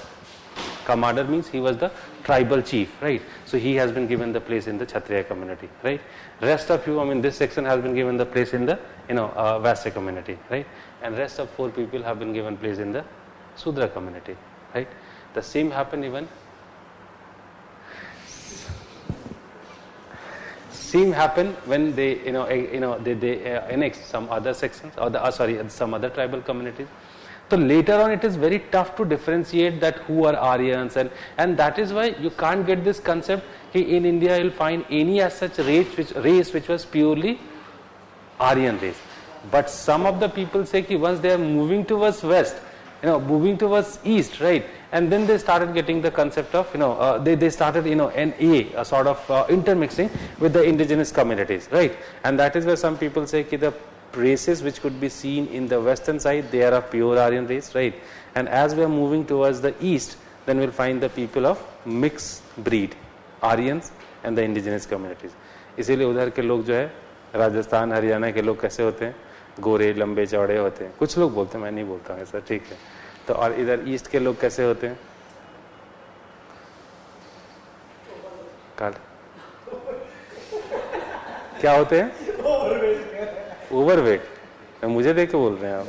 Commander means he was the tribal chief, right? So he has been given the place in the Kshatriya community, right? Rest of you, this section has been given the place in the Vaishya community, right? And rest of 4 people have been given place in the Sudra community, right? The same happened even. Same happened when they they annexed some other sections or some other tribal communities. So later on, it is very tough to differentiate that who are Aryans, and that is why you can't get this concept. In India, you'll find any as such race which was purely Aryan race. But some of the people say that once they are moving towards west, moving towards east, right, and then they started getting the concept of they started a sort of intermixing with the indigenous communities, right, and that is where some people say that the races which could be seen in the western side, they are of pure Aryan race, right? And as we are moving towards the east, then we'll find the people of mixed breed, Aryans and the indigenous communities. इसीलिए उधर के लोग जो है राजस्थान हरियाणा के लोग कैसे होते हैं, गोरे लंबे चौड़े होते हैं, कुछ लोग बोलते हैं, मैं नहीं बोलता हूँ ऐसा, ठीक है. तो और इधर ईस्ट के लोग कैसे होते हैं, काल क्या होते हैं, ओवरवेट. मुझे देख के बोल रहे हैं आप,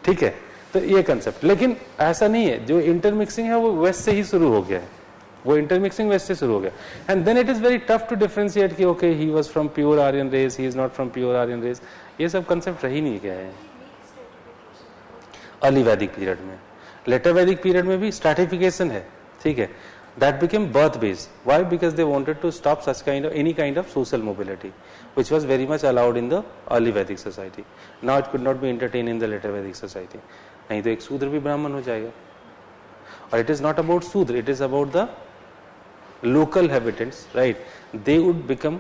ठीक है. तो ये कंसेप्ट, लेकिन ऐसा नहीं है. जो इंटरमिक्सिंग है वो वेस्ट से ही शुरू हो गया है, वो इंटरमिक्सिंग वेस्ट से शुरू हो गया. And then it is very tough to differentiate कि okay he was from pure Aryan race, he is not from pure Aryan race. ये सब कंसेप्ट रही नहीं गया है अर्ली वैदिक पीरियड में. लेटर वैदिक पीरियड में भी स्ट्रैटिफिकेशन है, ठीक है. That became birth based. Why? Because they wanted to stop such kind of any kind of social mobility, which was very much allowed in the early Vedic society. Now it could not be entertained in the later Vedic society. नहीं तो एक शूद्र भी ब्राह्मण हो जाएगा. और it is not about शूद्र, it is about the local habitants, right? They would become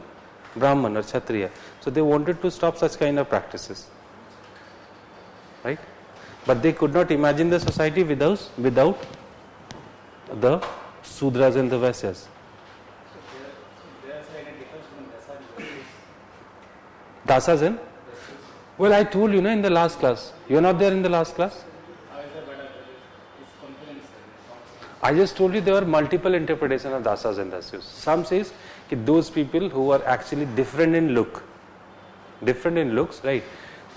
brahman or kshatriya. So they wanted to stop such kind of practices, right? But they could not imagine the society without the Sudras and the Vaisyas. Dasas and? Well, I told you in the last class. You are not there in the last class? I just told you there were multiple interpretations of Dasas and Dasyus. Some says that those people who are actually different in looks, right?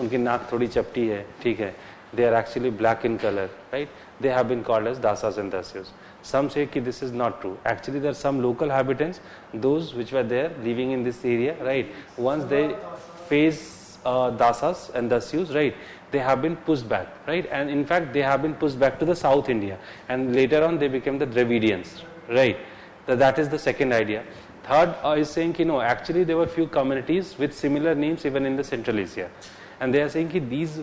उनकी नाक थोड़ी चपटी है, ठीक है. They are actually black in color, right? They have been called as Dasas and Dasyus. Some say that this is not true. Actually, there are some local habitants, those which were there living in this area, right? Once they face Dasas and Dasyus, right, they have been pushed back, right? And in fact, they have been pushed back to the South India. And later on, they became the Dravidians, right? That is the second idea. Third is saying, actually there were few communities with similar names even in the Central Asia. And they are saying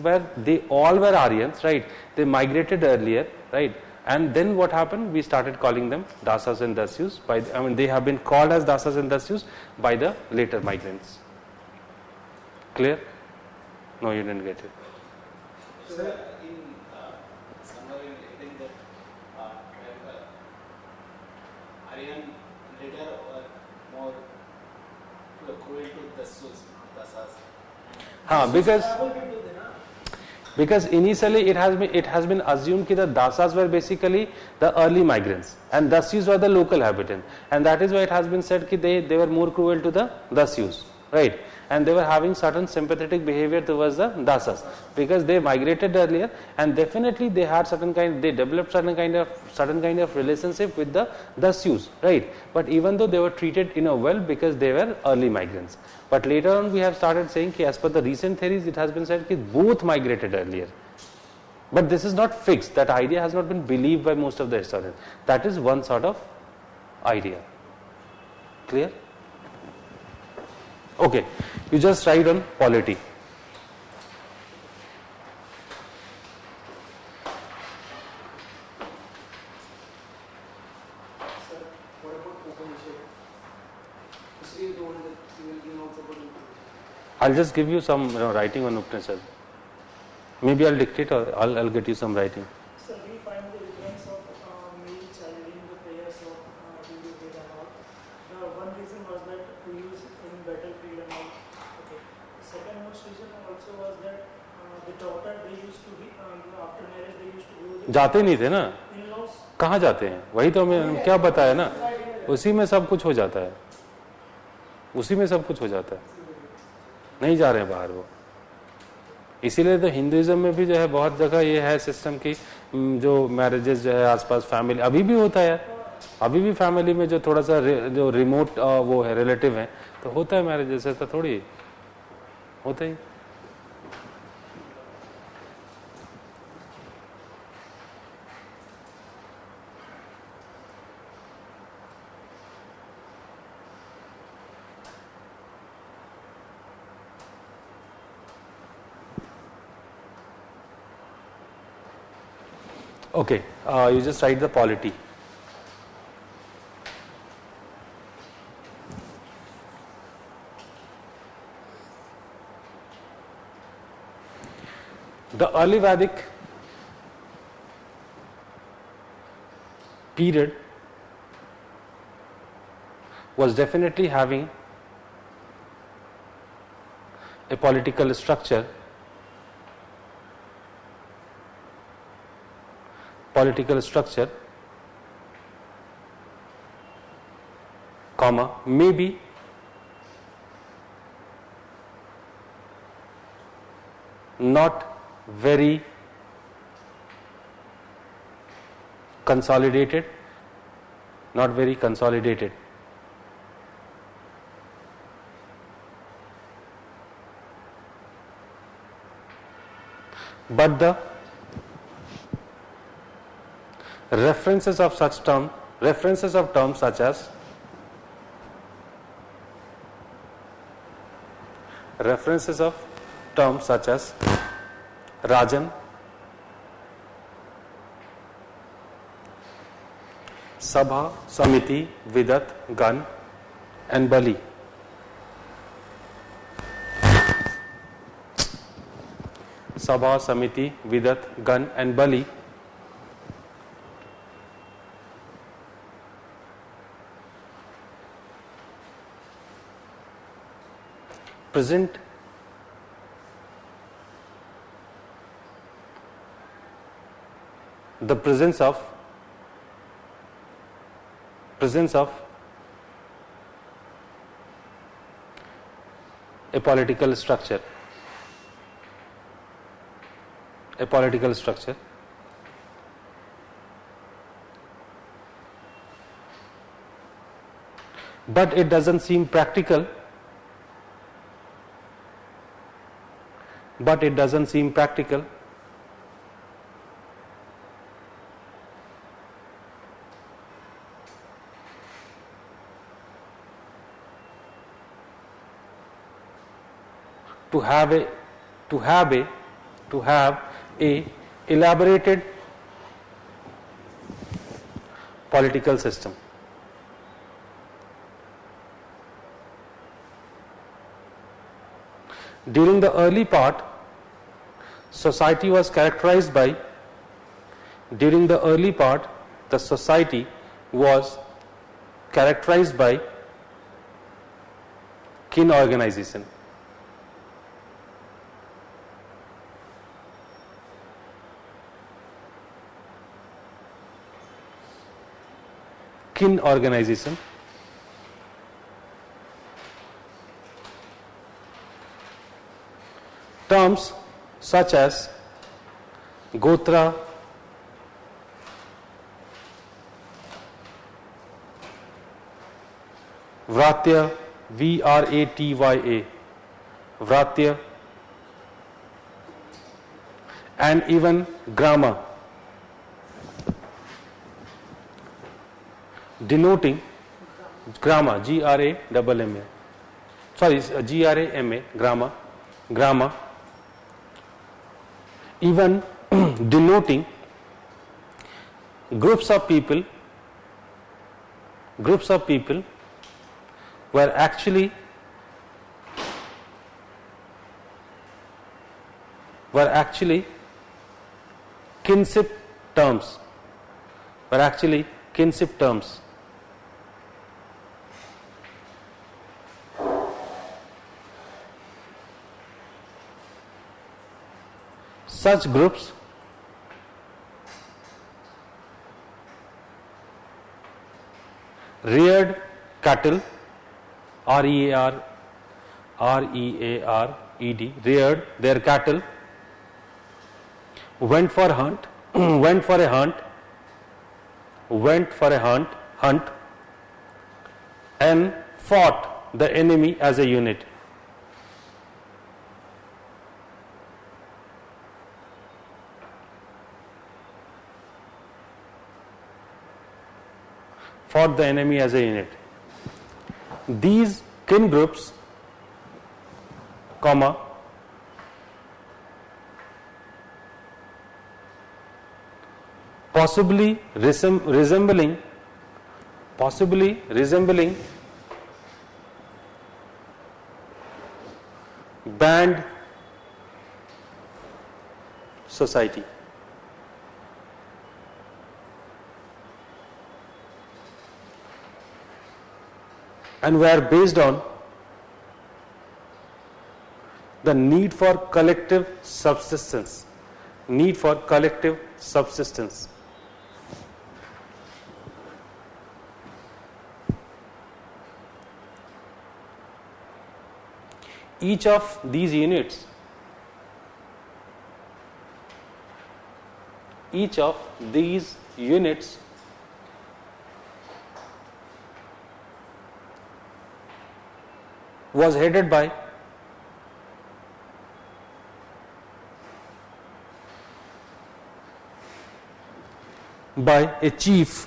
that they all were Aryans, right? They migrated earlier, right? And then what happened? We started calling them Dasas and Dasyus. They have been called as Dasas and Dasyus by the later migrants. Clear? No, you didn't get it. Sir, somewhere I think that Aryan leader were more cruel to Dasas. Because initially it has been assumed that the Dasas were basically the early migrants and Dasyus were the local inhabitants, and that is why it has been said that they were more cruel to the Dasyus, right? And they were having certain sympathetic behavior towards the Dasas because they migrated earlier, and definitely they had they developed certain kind of relationship with the Dasyus, right? But even though they were treated well because they were early migrants. But later on we have started saying that as per the recent theories, it has been said that both migrated earlier. But this is not fixed. That idea has not been believed by most of the historians. That is one sort of idea. Clear? Okay, you just write on polity. Sir, what about Upanishad? Especially the one that you will give notes about Upanishad. I'll just give you some writing on Upanishad. Maybe I'll dictate or I'll get you some writing. Sir, we find the difference of male child in the prayers of Vedic Veda and all. The one reason was that to use in battlefield and all. Okay. Second most reason also was that the daughter they used to be after marriage they used to go to जाते नहीं थे ना, in-laws. कहाँ जाते हैं? वही तो हमें क्या बताया ना, उसी में सब कुछ हो जाता है, उसी में सब कुछ हो जाता है, नहीं जा रहे हैं बाहर वो. इसीलिए तो हिंदुइज्म में भी जो है बहुत जगह ये है सिस्टम की जो मैरिजेस जो है आसपास फैमिली अभी भी होता है, अभी भी फैमिली में जो थोड़ा सा जो रिमोट वो है रिलेटिव है तो होता है मैरिजेस, ऐसा थोड़ी होता ही. Okay, you just write the polity. the early Vedic period was definitely having a political structure, comma, maybe not very consolidated, but the references of terms such as Rajan, Sabha, Samiti, Vidat, Gan and Bali present the presence of a political structure, but it doesn't seem practical, to have a elaborated political system. During the early part, society was characterized by kin organization. Terms such as Gotra, Vratya, Vratya, Vratya, and even Grama, denoting Grama, Grama, Grama, even denoting groups of people were actually kinship terms, Such groups reared cattle, R-E-A-R-E-D, reared their cattle, went for a hunt, and fought the enemy as a unit. These kin groups, possibly resembling band society. And were based on the need for collective subsistence. Need for collective subsistence. Each of these units was headed by a chief,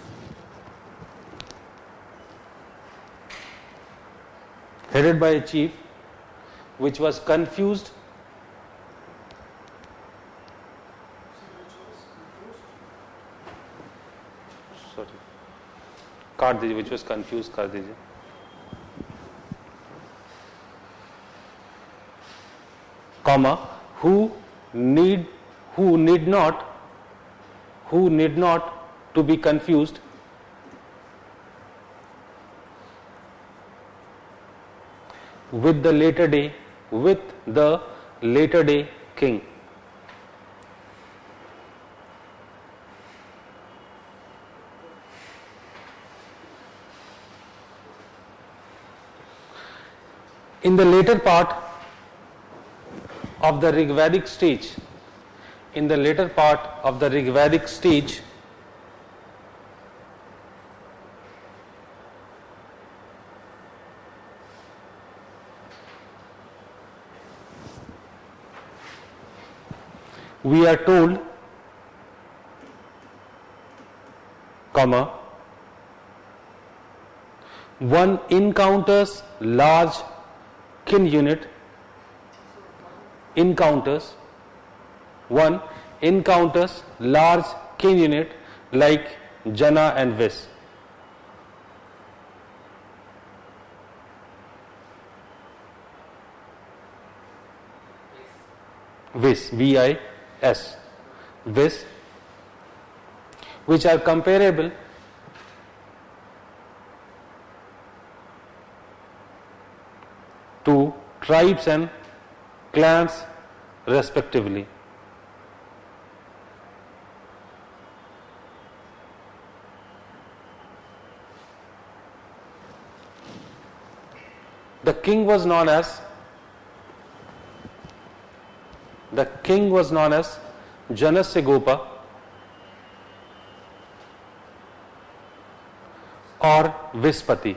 which was confused काट दीजिए, which was confused कर दीजिए, comma, who need not to be confused with the later day king. In the later part of the Rigvedic stage, we are told, comma, one encounters large kin unit, large kin unit like Jana and Vis. V-I-S, Vis, which are comparable to tribes and clans respectively. The king was known as Janasya Gopa or Vispati.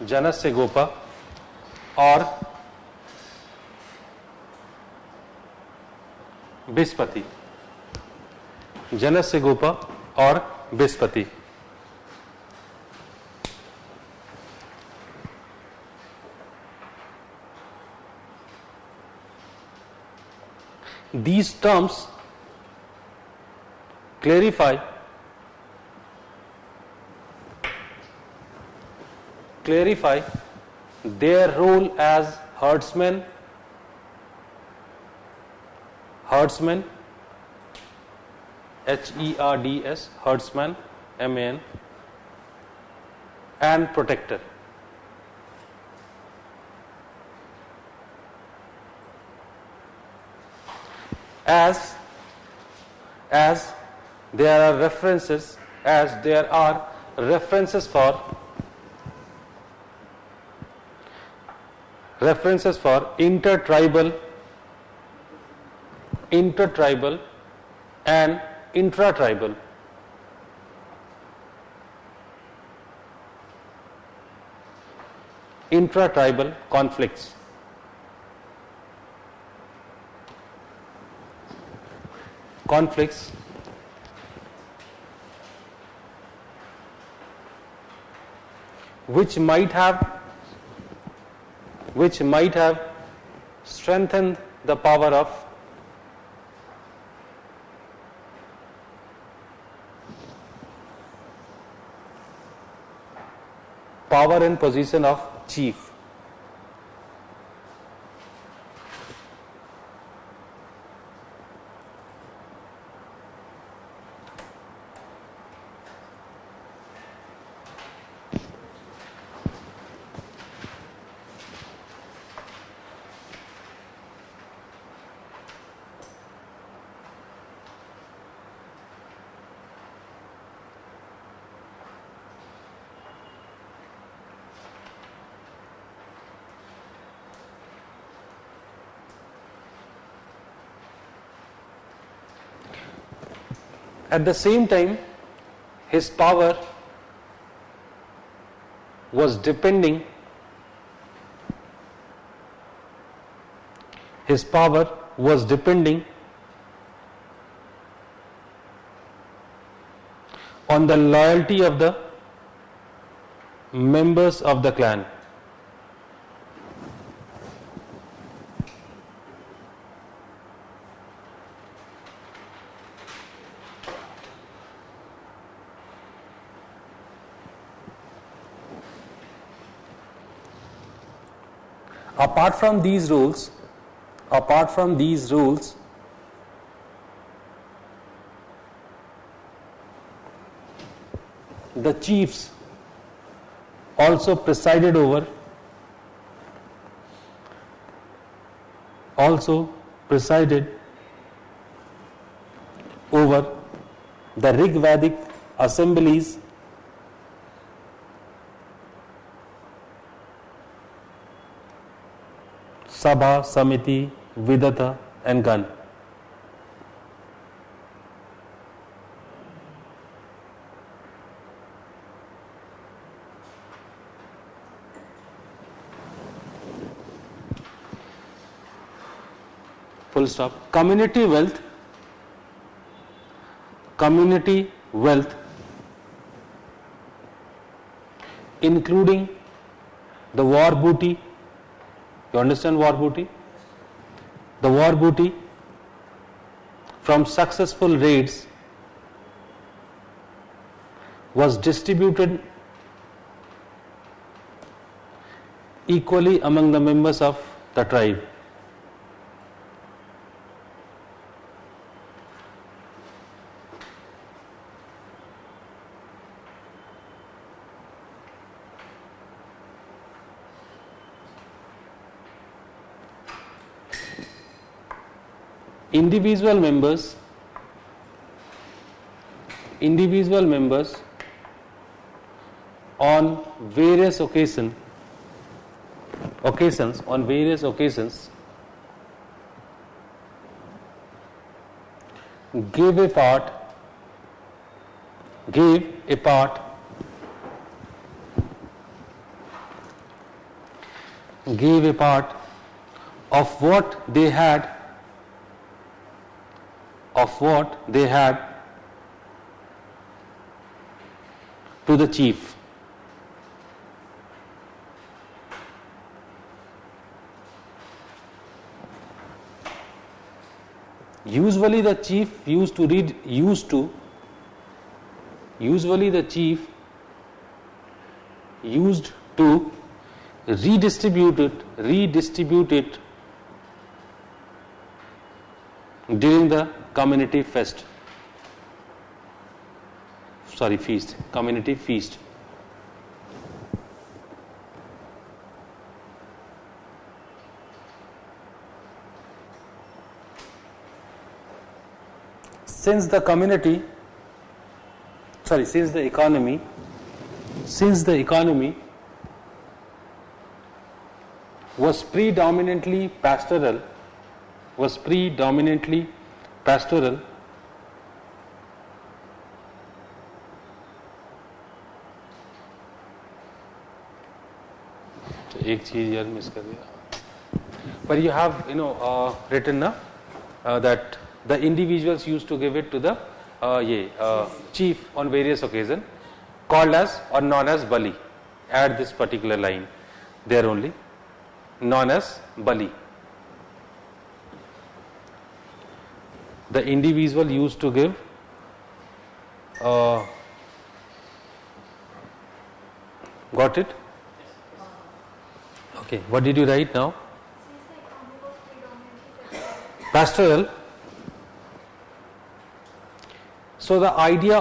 Janasya Gopa or Bispati. Janasya Gopa or Bispati. These terms clarify their role as herdsmen, H-E-R-D-S, herdsman, M-A-N, and protector. As there are references for intertribal and intratribal. Conflicts. Which might have strengthened the power of power and position of chief. At the same time, his power was depending on the loyalty of the members of the clan. Apart from these rules, the chiefs also presided over the Rig Vedic assemblies Sabha, Samiti, Vidata and Gan. Full stop. Community wealth including the war booty. You understand war booty? The war booty from successful raids was distributed equally among the members of the tribe. Individual members on various occasions gave a part of what they had to the chief. Usually the chief used to redistribute it during the community feast. Since the economy was predominantly pastoral, एक चीज यार miss कर दिया. But you have written that the individuals used to give it to the chief on various occasions, called as or known as Bali. Add this particular line there only, known as Bali. The individual used to give got it? Okay, what did you write now? Since the economy was predominantly Pastoral. So the idea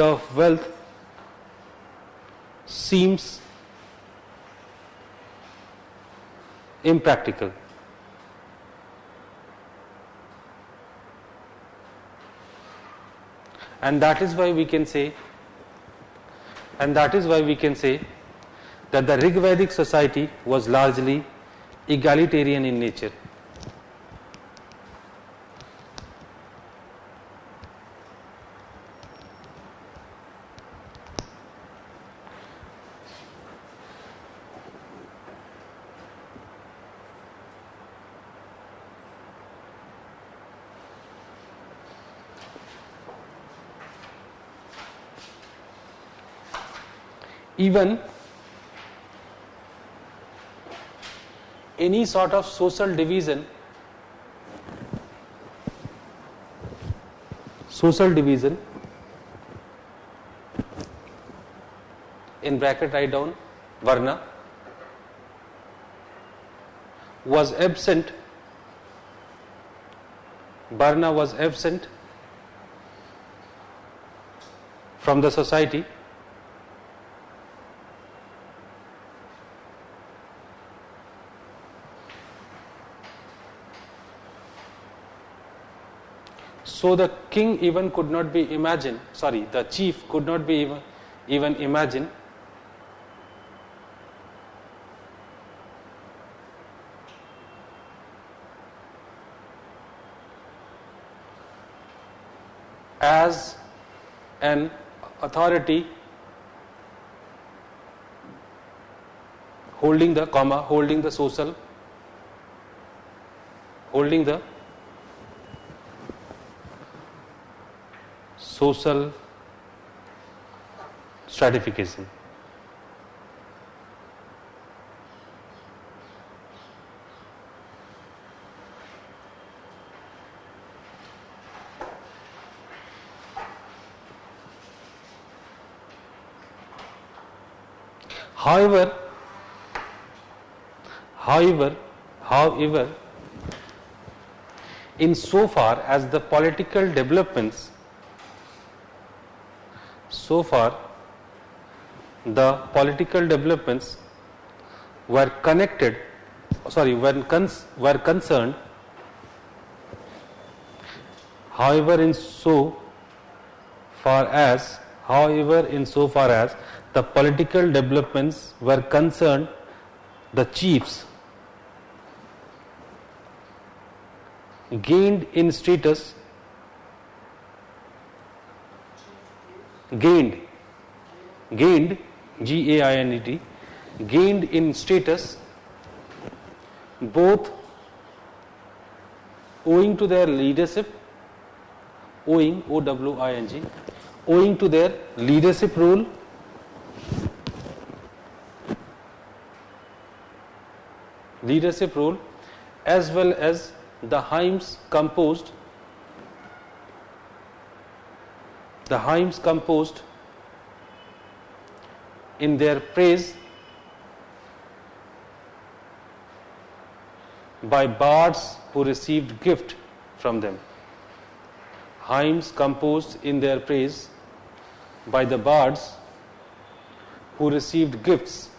of wealth, seems impractical. And that is why we can say that the Rig Vedic society was largely egalitarian in nature. Even any sort of social division in bracket write down varna was absent from the society so the king even could not be imagined, the chief could not be even imagined as an authority holding the social stratification. However, in so far as the political developments were concerned, however in so far as the political developments were concerned, the chiefs gained in status gained G-A-I-N-E-T gained in status both owing to their leadership owing to their leadership role as well as the hymns composed in their praise by bards who received gift from them. Hymns composed in their praise by the bards who received gifts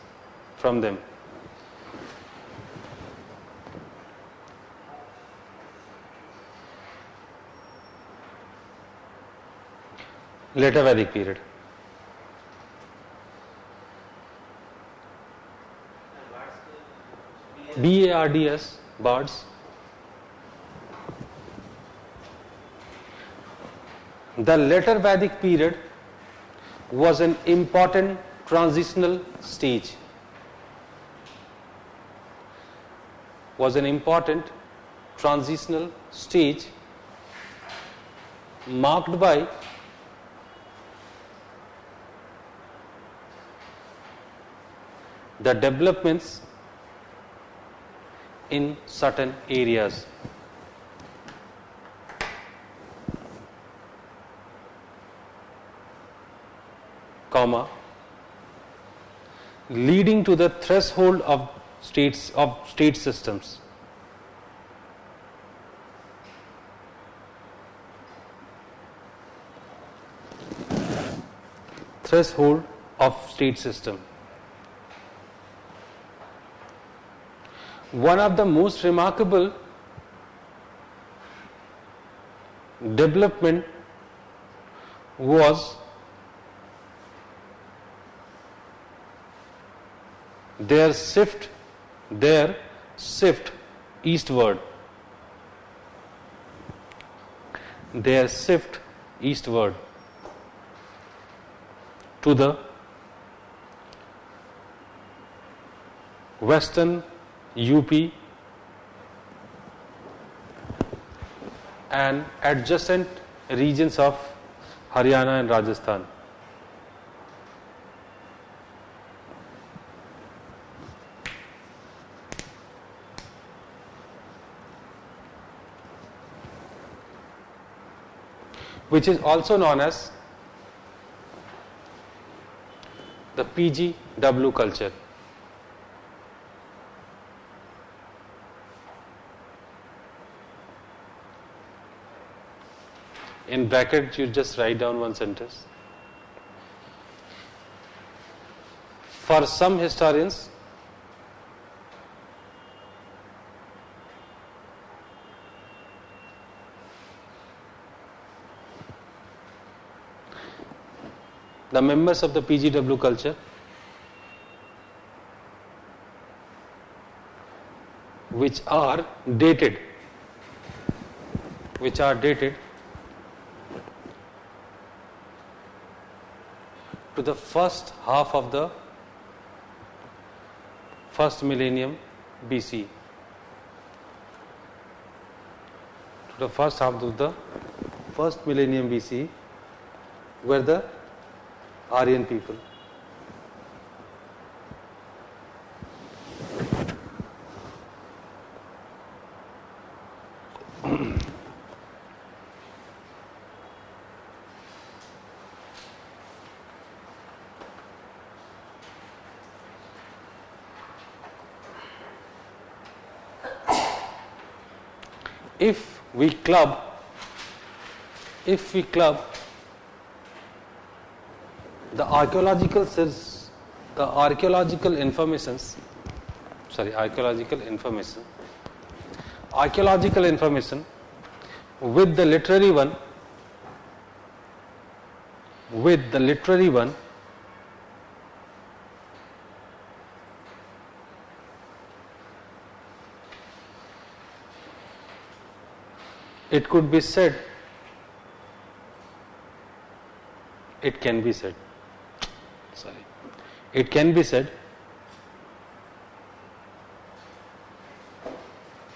from them. Later Vedic period. BARDS, bards. The later Vedic period was an important transitional stage. Marked by the developments in certain areas. comma, leading to the threshold of state systems. Threshold of state system. One of the most remarkable development was their shift eastward. Their shift eastward to the western UP and adjacent regions of Haryana and Rajasthan. Which is also known as the PGW culture. In bracket, you just write down one sentence. For some historians, the members of the PGW culture which are dated to the first half of the first millennium BC. To the first half of the first millennium BC were the Aryan people. If we club the archaeological information with the literary one, it could be said, it can be said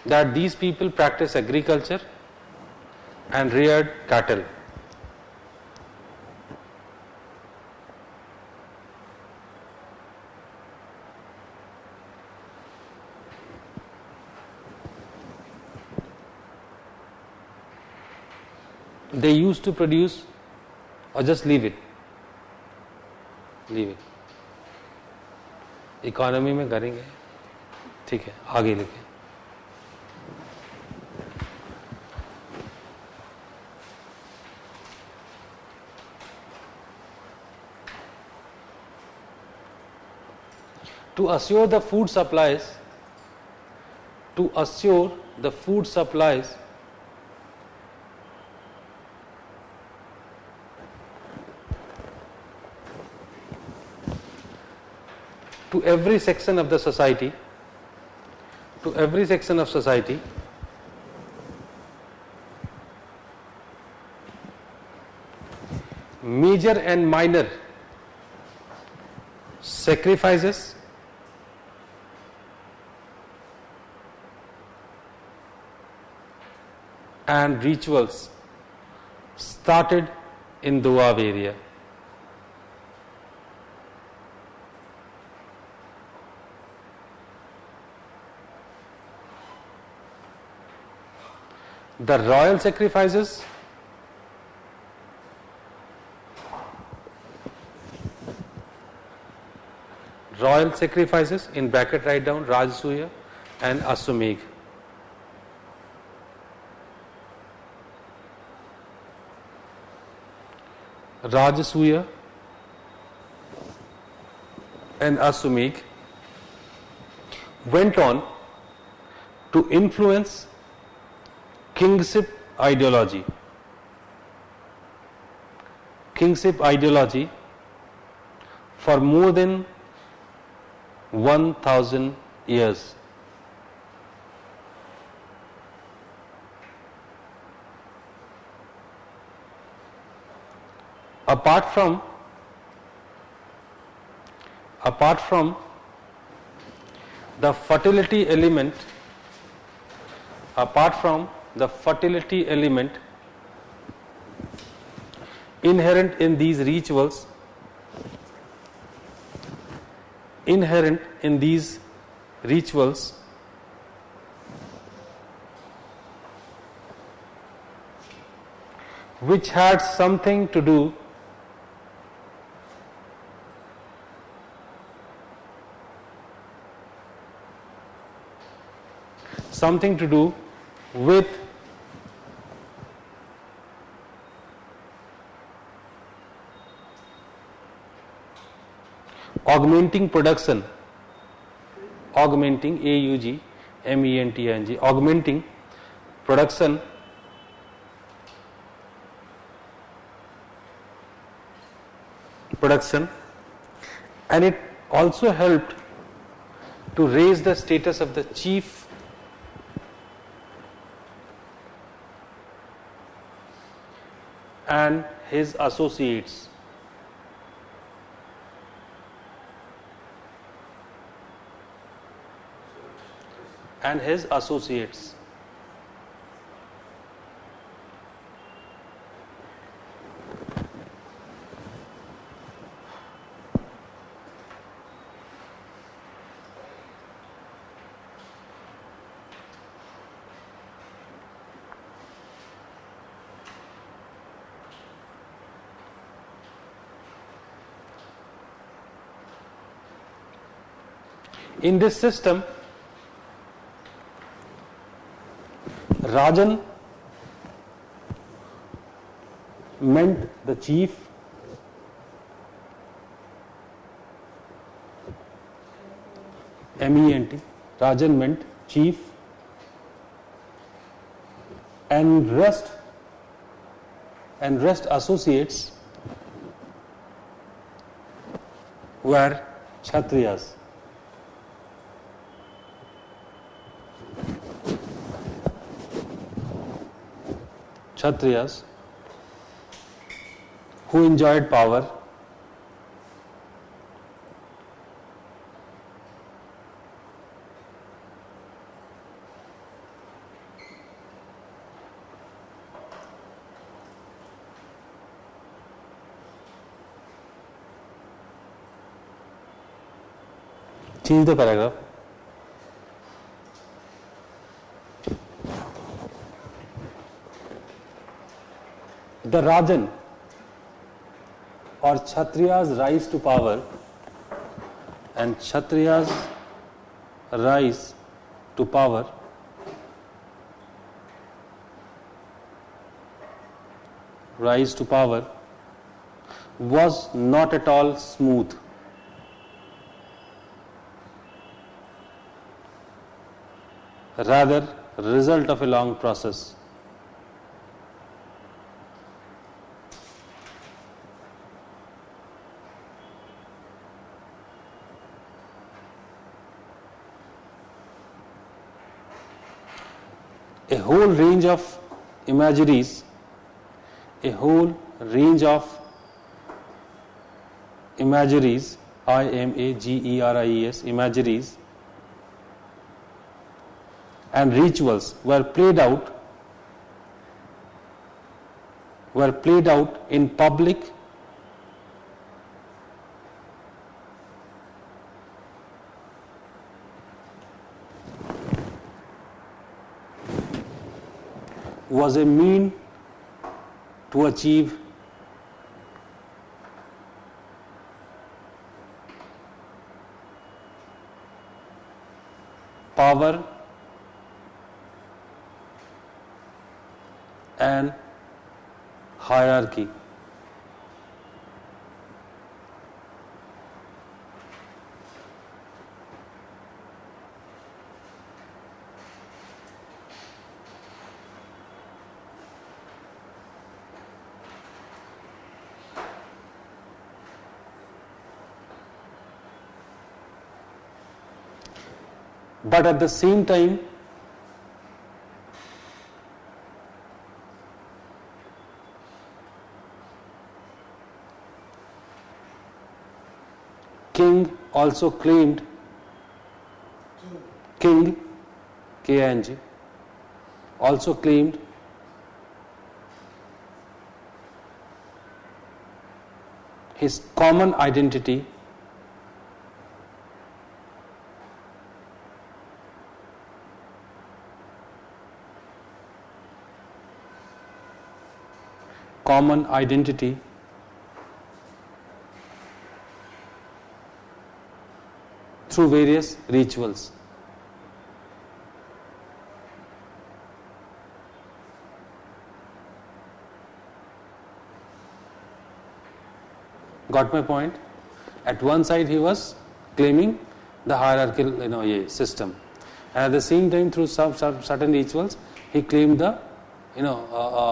that these people practice agriculture and reared cattle. They used to produce, or just leave it. Economy में करेंगे, ठीक है, आगे लिखें. To assure the food supplies, to every section of society, major and minor sacrifices and rituals started in Doab area. The royal sacrifices royal sacrifices, in bracket write down Rajasuya and Aswamedh. Rajasuya and Aswamedh went on to influence kingship ideology. Kingship ideology for more than 1000 years. Apart from the fertility element, inherent in these rituals, which had something to do with augmenting production, augmenting production and it also helped to raise the status of the chief and his associates. In this system, Rajan meant the chief, MENT, Rajan meant chief, and rest associates were Kshatriyas. Kshatriyas who enjoyed power change the paragraph. The Rajan or Kshatriyas rise to power and Kshatriyas rise to power was not at all smooth. Rather, result of a long process. A whole range of imageries, imageries, imageries and rituals were played out in public was a mean to achieve and hierarchy. But at the same time, King also claimed, King, K-I-N-G, also claimed his common identity through various rituals. Got my point? At one side he was claiming the hierarchical system, and at the same time through some certain rituals he claimed the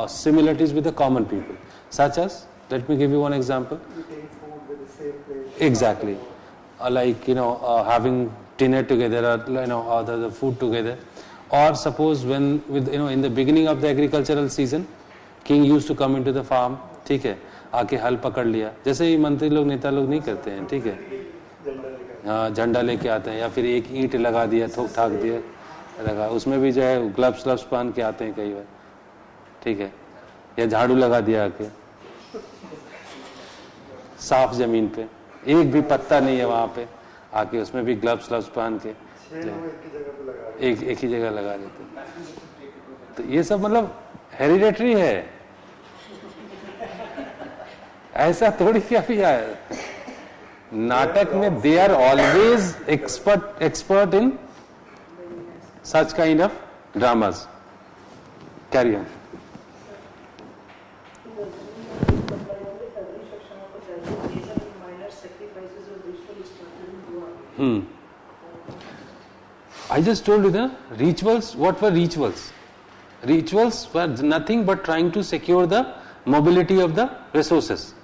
similarities with the common people, such as, let me give you one example. Eating food with the same plate. Exactly. Having dinner together, or the food together, or suppose when in the beginning of the agricultural season, king used to come into the farm, ठीक है, आके हल पकड़ लिया, जैसे ही मंत्री लोग नेता लोग नहीं करते हैं, ठीक है, हाँ झंडा लेके आते हैं, या फिर एक ईंट लगा दिया, ठोक ठाक दिया, लगा, उसमें भी जो है ग्लव्स पहन के आते हैं कई बार, ठीक है, या झाड़ू लगा दिया आके साफ जमीन पे, एक भी पत्ता नहीं है वहां पे, आके उसमें भी ग्लव्स पहन के एक ही जगह लगा देते। तो ये सब मतलब हेरिडेटरी है, ऐसा थोड़ी क्या भी है नाटक में। They are always expert in such kind of dramas. Carry on. I just told you the rituals. What were rituals? Rituals were nothing but trying to secure the mobility of the resources.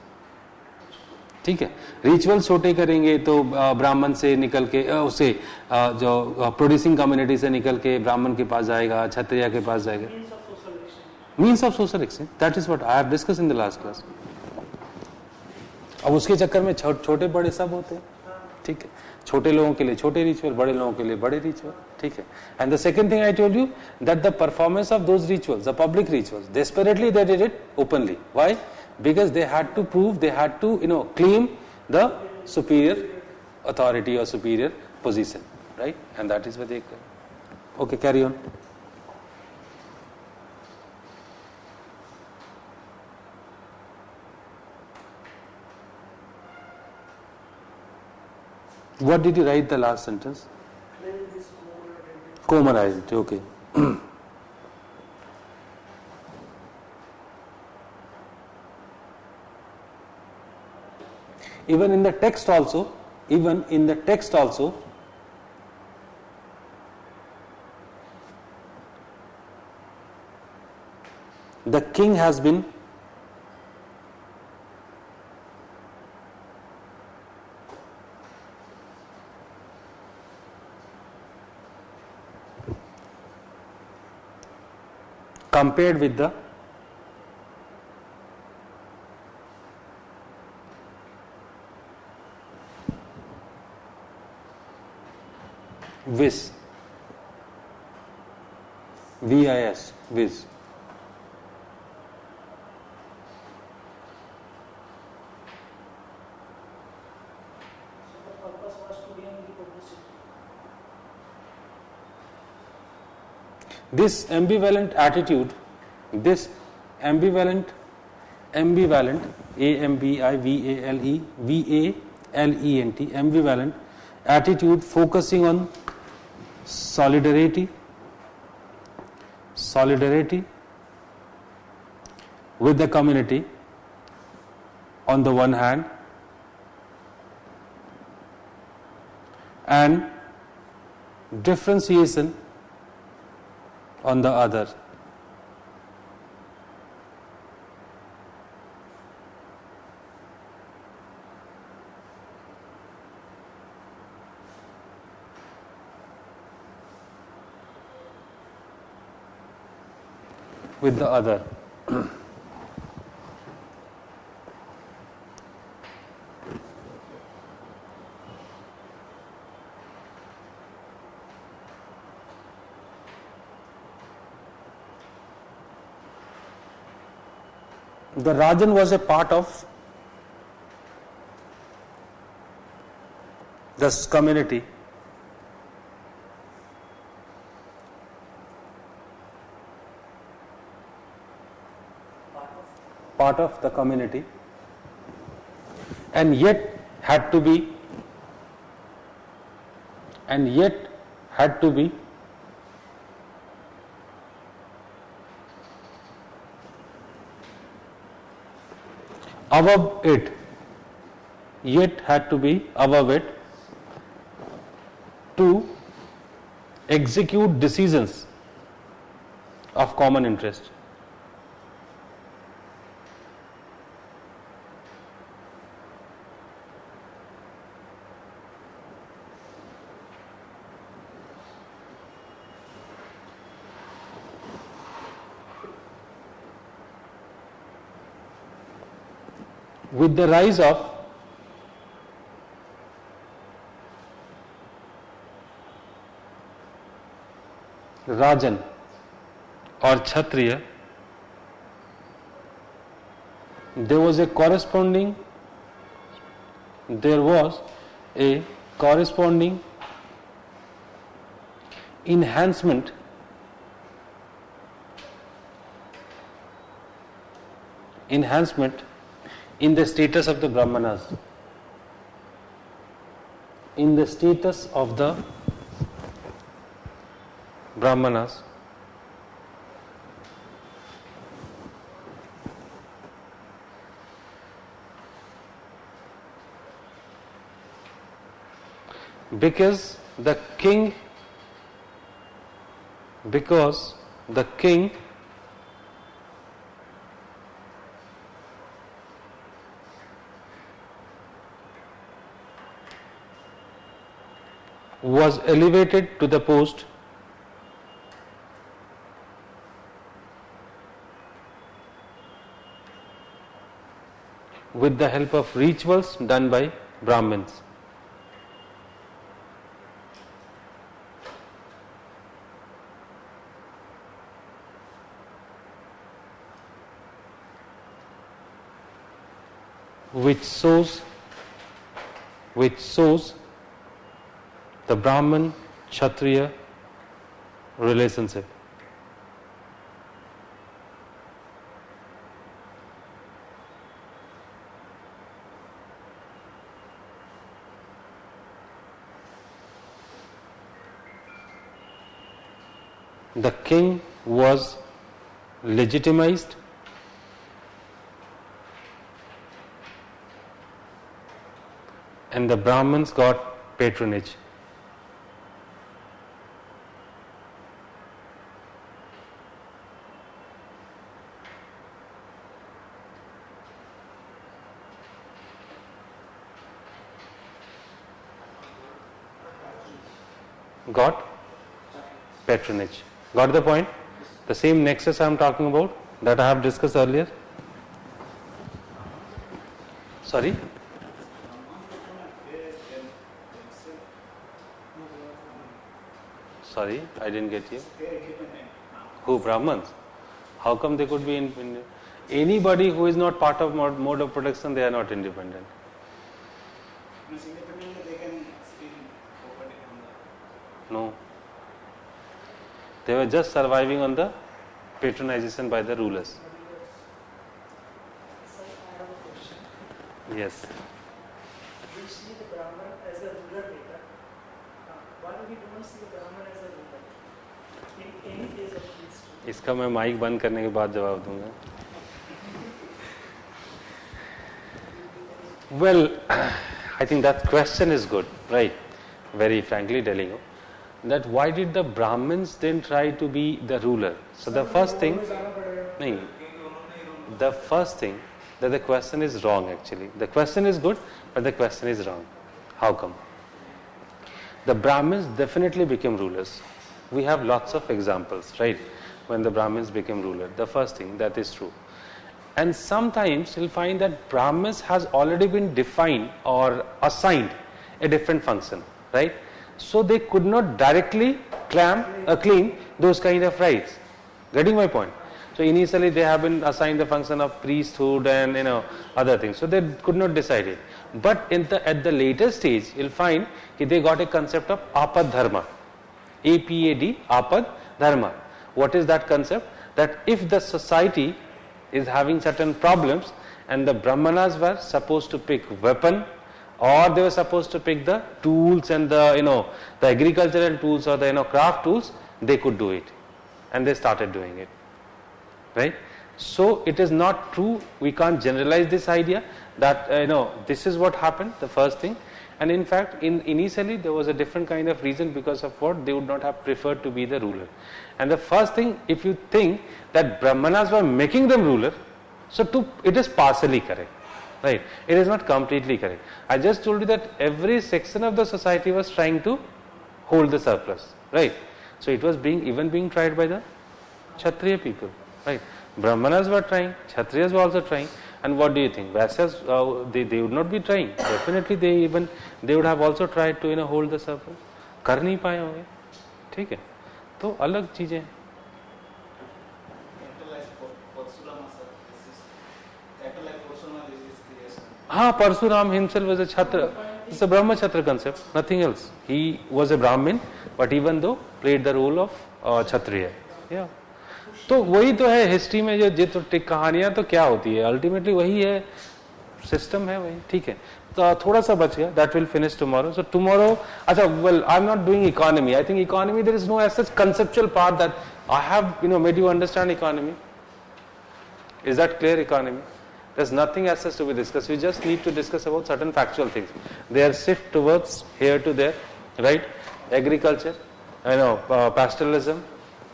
ठीक है, ritual छोटे करेंगे तो ब्राह्मण से निकल के उसे जो प्रोड्यूसिंग कम्युनिटी से निकल के ब्राह्मण के पास जाएगा, क्षत्रिय के पास जाएगा। Means of social exchange, that is what I have discuss in the last class. अब उसके चक्कर में छोटे बड़े सब होते हैं, ठीक है, छोटे लोगों के लिए छोटे रिचुअल, बड़े लोगों के लिए बड़े रिचुअल, ठीक है। And the second thing I told you that the performance of those rituals, the public rituals, desperately they did it openly. Why? Because they had to prove, they had to claim the superior authority or superior position, right? And that is what they claim. Okay, carry on. What did you write the last sentence? Common identity. Okay. Even in the text also, the king has been compared with the vis, V-I-S, vis. This ambivalent attitude, this ambivalent, A-M-B-I-V-A-L-E-V-A-L-E-N-T, ambivalent attitude focusing on solidarity with the community on the one hand and differentiation on the other. With the other. The Rajan was a part of this community. Part of the community, and yet had to be above it, to execute decisions of common interest. With the rise of Rajan or Kshatriya, there was a corresponding enhancement in the status of the Brahmanas, because the king was elevated to the post with the help of rituals done by Brahmins. Which shows the Brahman Kshatriya relationship. The king was legitimized and the Brahmins got patronage. Got patronage. Got the point? The same nexus I am talking about that I have discussed earlier. Sorry? Sorry, I didn't get you. Who, Brahmins? How come they could be independent? Anybody who is not part of mode of protection, they are not independent. No. They were just surviving on the patronization by the rulers. Sir, I have a question. Yes. We see the Brahman as a ruler later. Why we don't see the Brahman as a ruler in any case of history? इसका मैं mic बंद करने के बाद जवाब दूंगा. Well, I think that question is good, right? Very frankly telling you, that why did the Brahmins then try to be the ruler? So the first thing, nahin, the first thing that the question is wrong actually. The question is good, but the question is wrong. How come? The Brahmins definitely became rulers. We have lots of examples, right? When the Brahmins became ruler. The first thing, that is true. And sometimes you'll find that Brahmins has already been defined or assigned a different function, right? So they could not directly claim those kind of rights. Getting my point? So initially they have been assigned the function of priesthood and other things. So they could not decide it. But at the later stage, you'll find that they got a concept of apad dharma. APAD, apad dharma. What is that concept? That if the society is having certain problems and the Brahmanas were supposed to pick weapon, or they were supposed to pick the tools and the the agricultural tools or the craft tools, they could do it, and they started doing it, right? So it is not true. We can't generalize this idea that this is what happened, the first thing. And in fact, initially there was a different kind of reason because of what they would not have preferred to be the ruler. And the first thing, if you think that Brahmanas were making them ruler, so it is partially correct, right? It is not completely correct. I just told you that every section of the society was trying to hold the surplus, right? So it was being tried by the Kshatriya people, right? Brahmanas were trying, Kshatriyas were also trying. And what do you think? Vaisyas, they would not be trying. Definitely they would have also tried to hold the surplus. कर नहीं पाए होंगे, ठीक है? तो अलग चीजें. हाँ, Parsuram himself was a Chhatra. It's a Brahma Chhatra concept, nothing else. He was a Brahmin, but even though played the role of Kshatriya. Yeah. तो वही तो है हिस्ट्री में जो कहानियां तो क्या होती है, अल्टीमेटली वही है, सिस्टम है वही, ठीक है. तो थोड़ा सा बच गया, that will finish tomorrow. So tomorrow, अच्छा, well I am not doing economy. I think economy there is no as such conceptual part that I have made you understand economy. Is that clear? Economy, there's nothing as such to be discussed. We just need to discuss about certain factual things. They are shift towards here to there, right? Agriculture, pastoralism,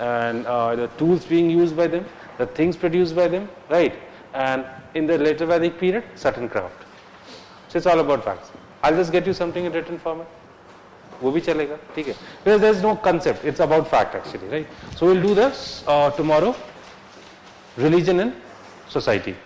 and the tools being used by them, the things produced by them, right? And in the later Vedic period, certain craft. So it's all about facts. I'll just get you something in written format. वो भी चलेगा, ठीक है? Because there is no concept. It's about fact actually, right? So we'll do this tomorrow. Religion and society.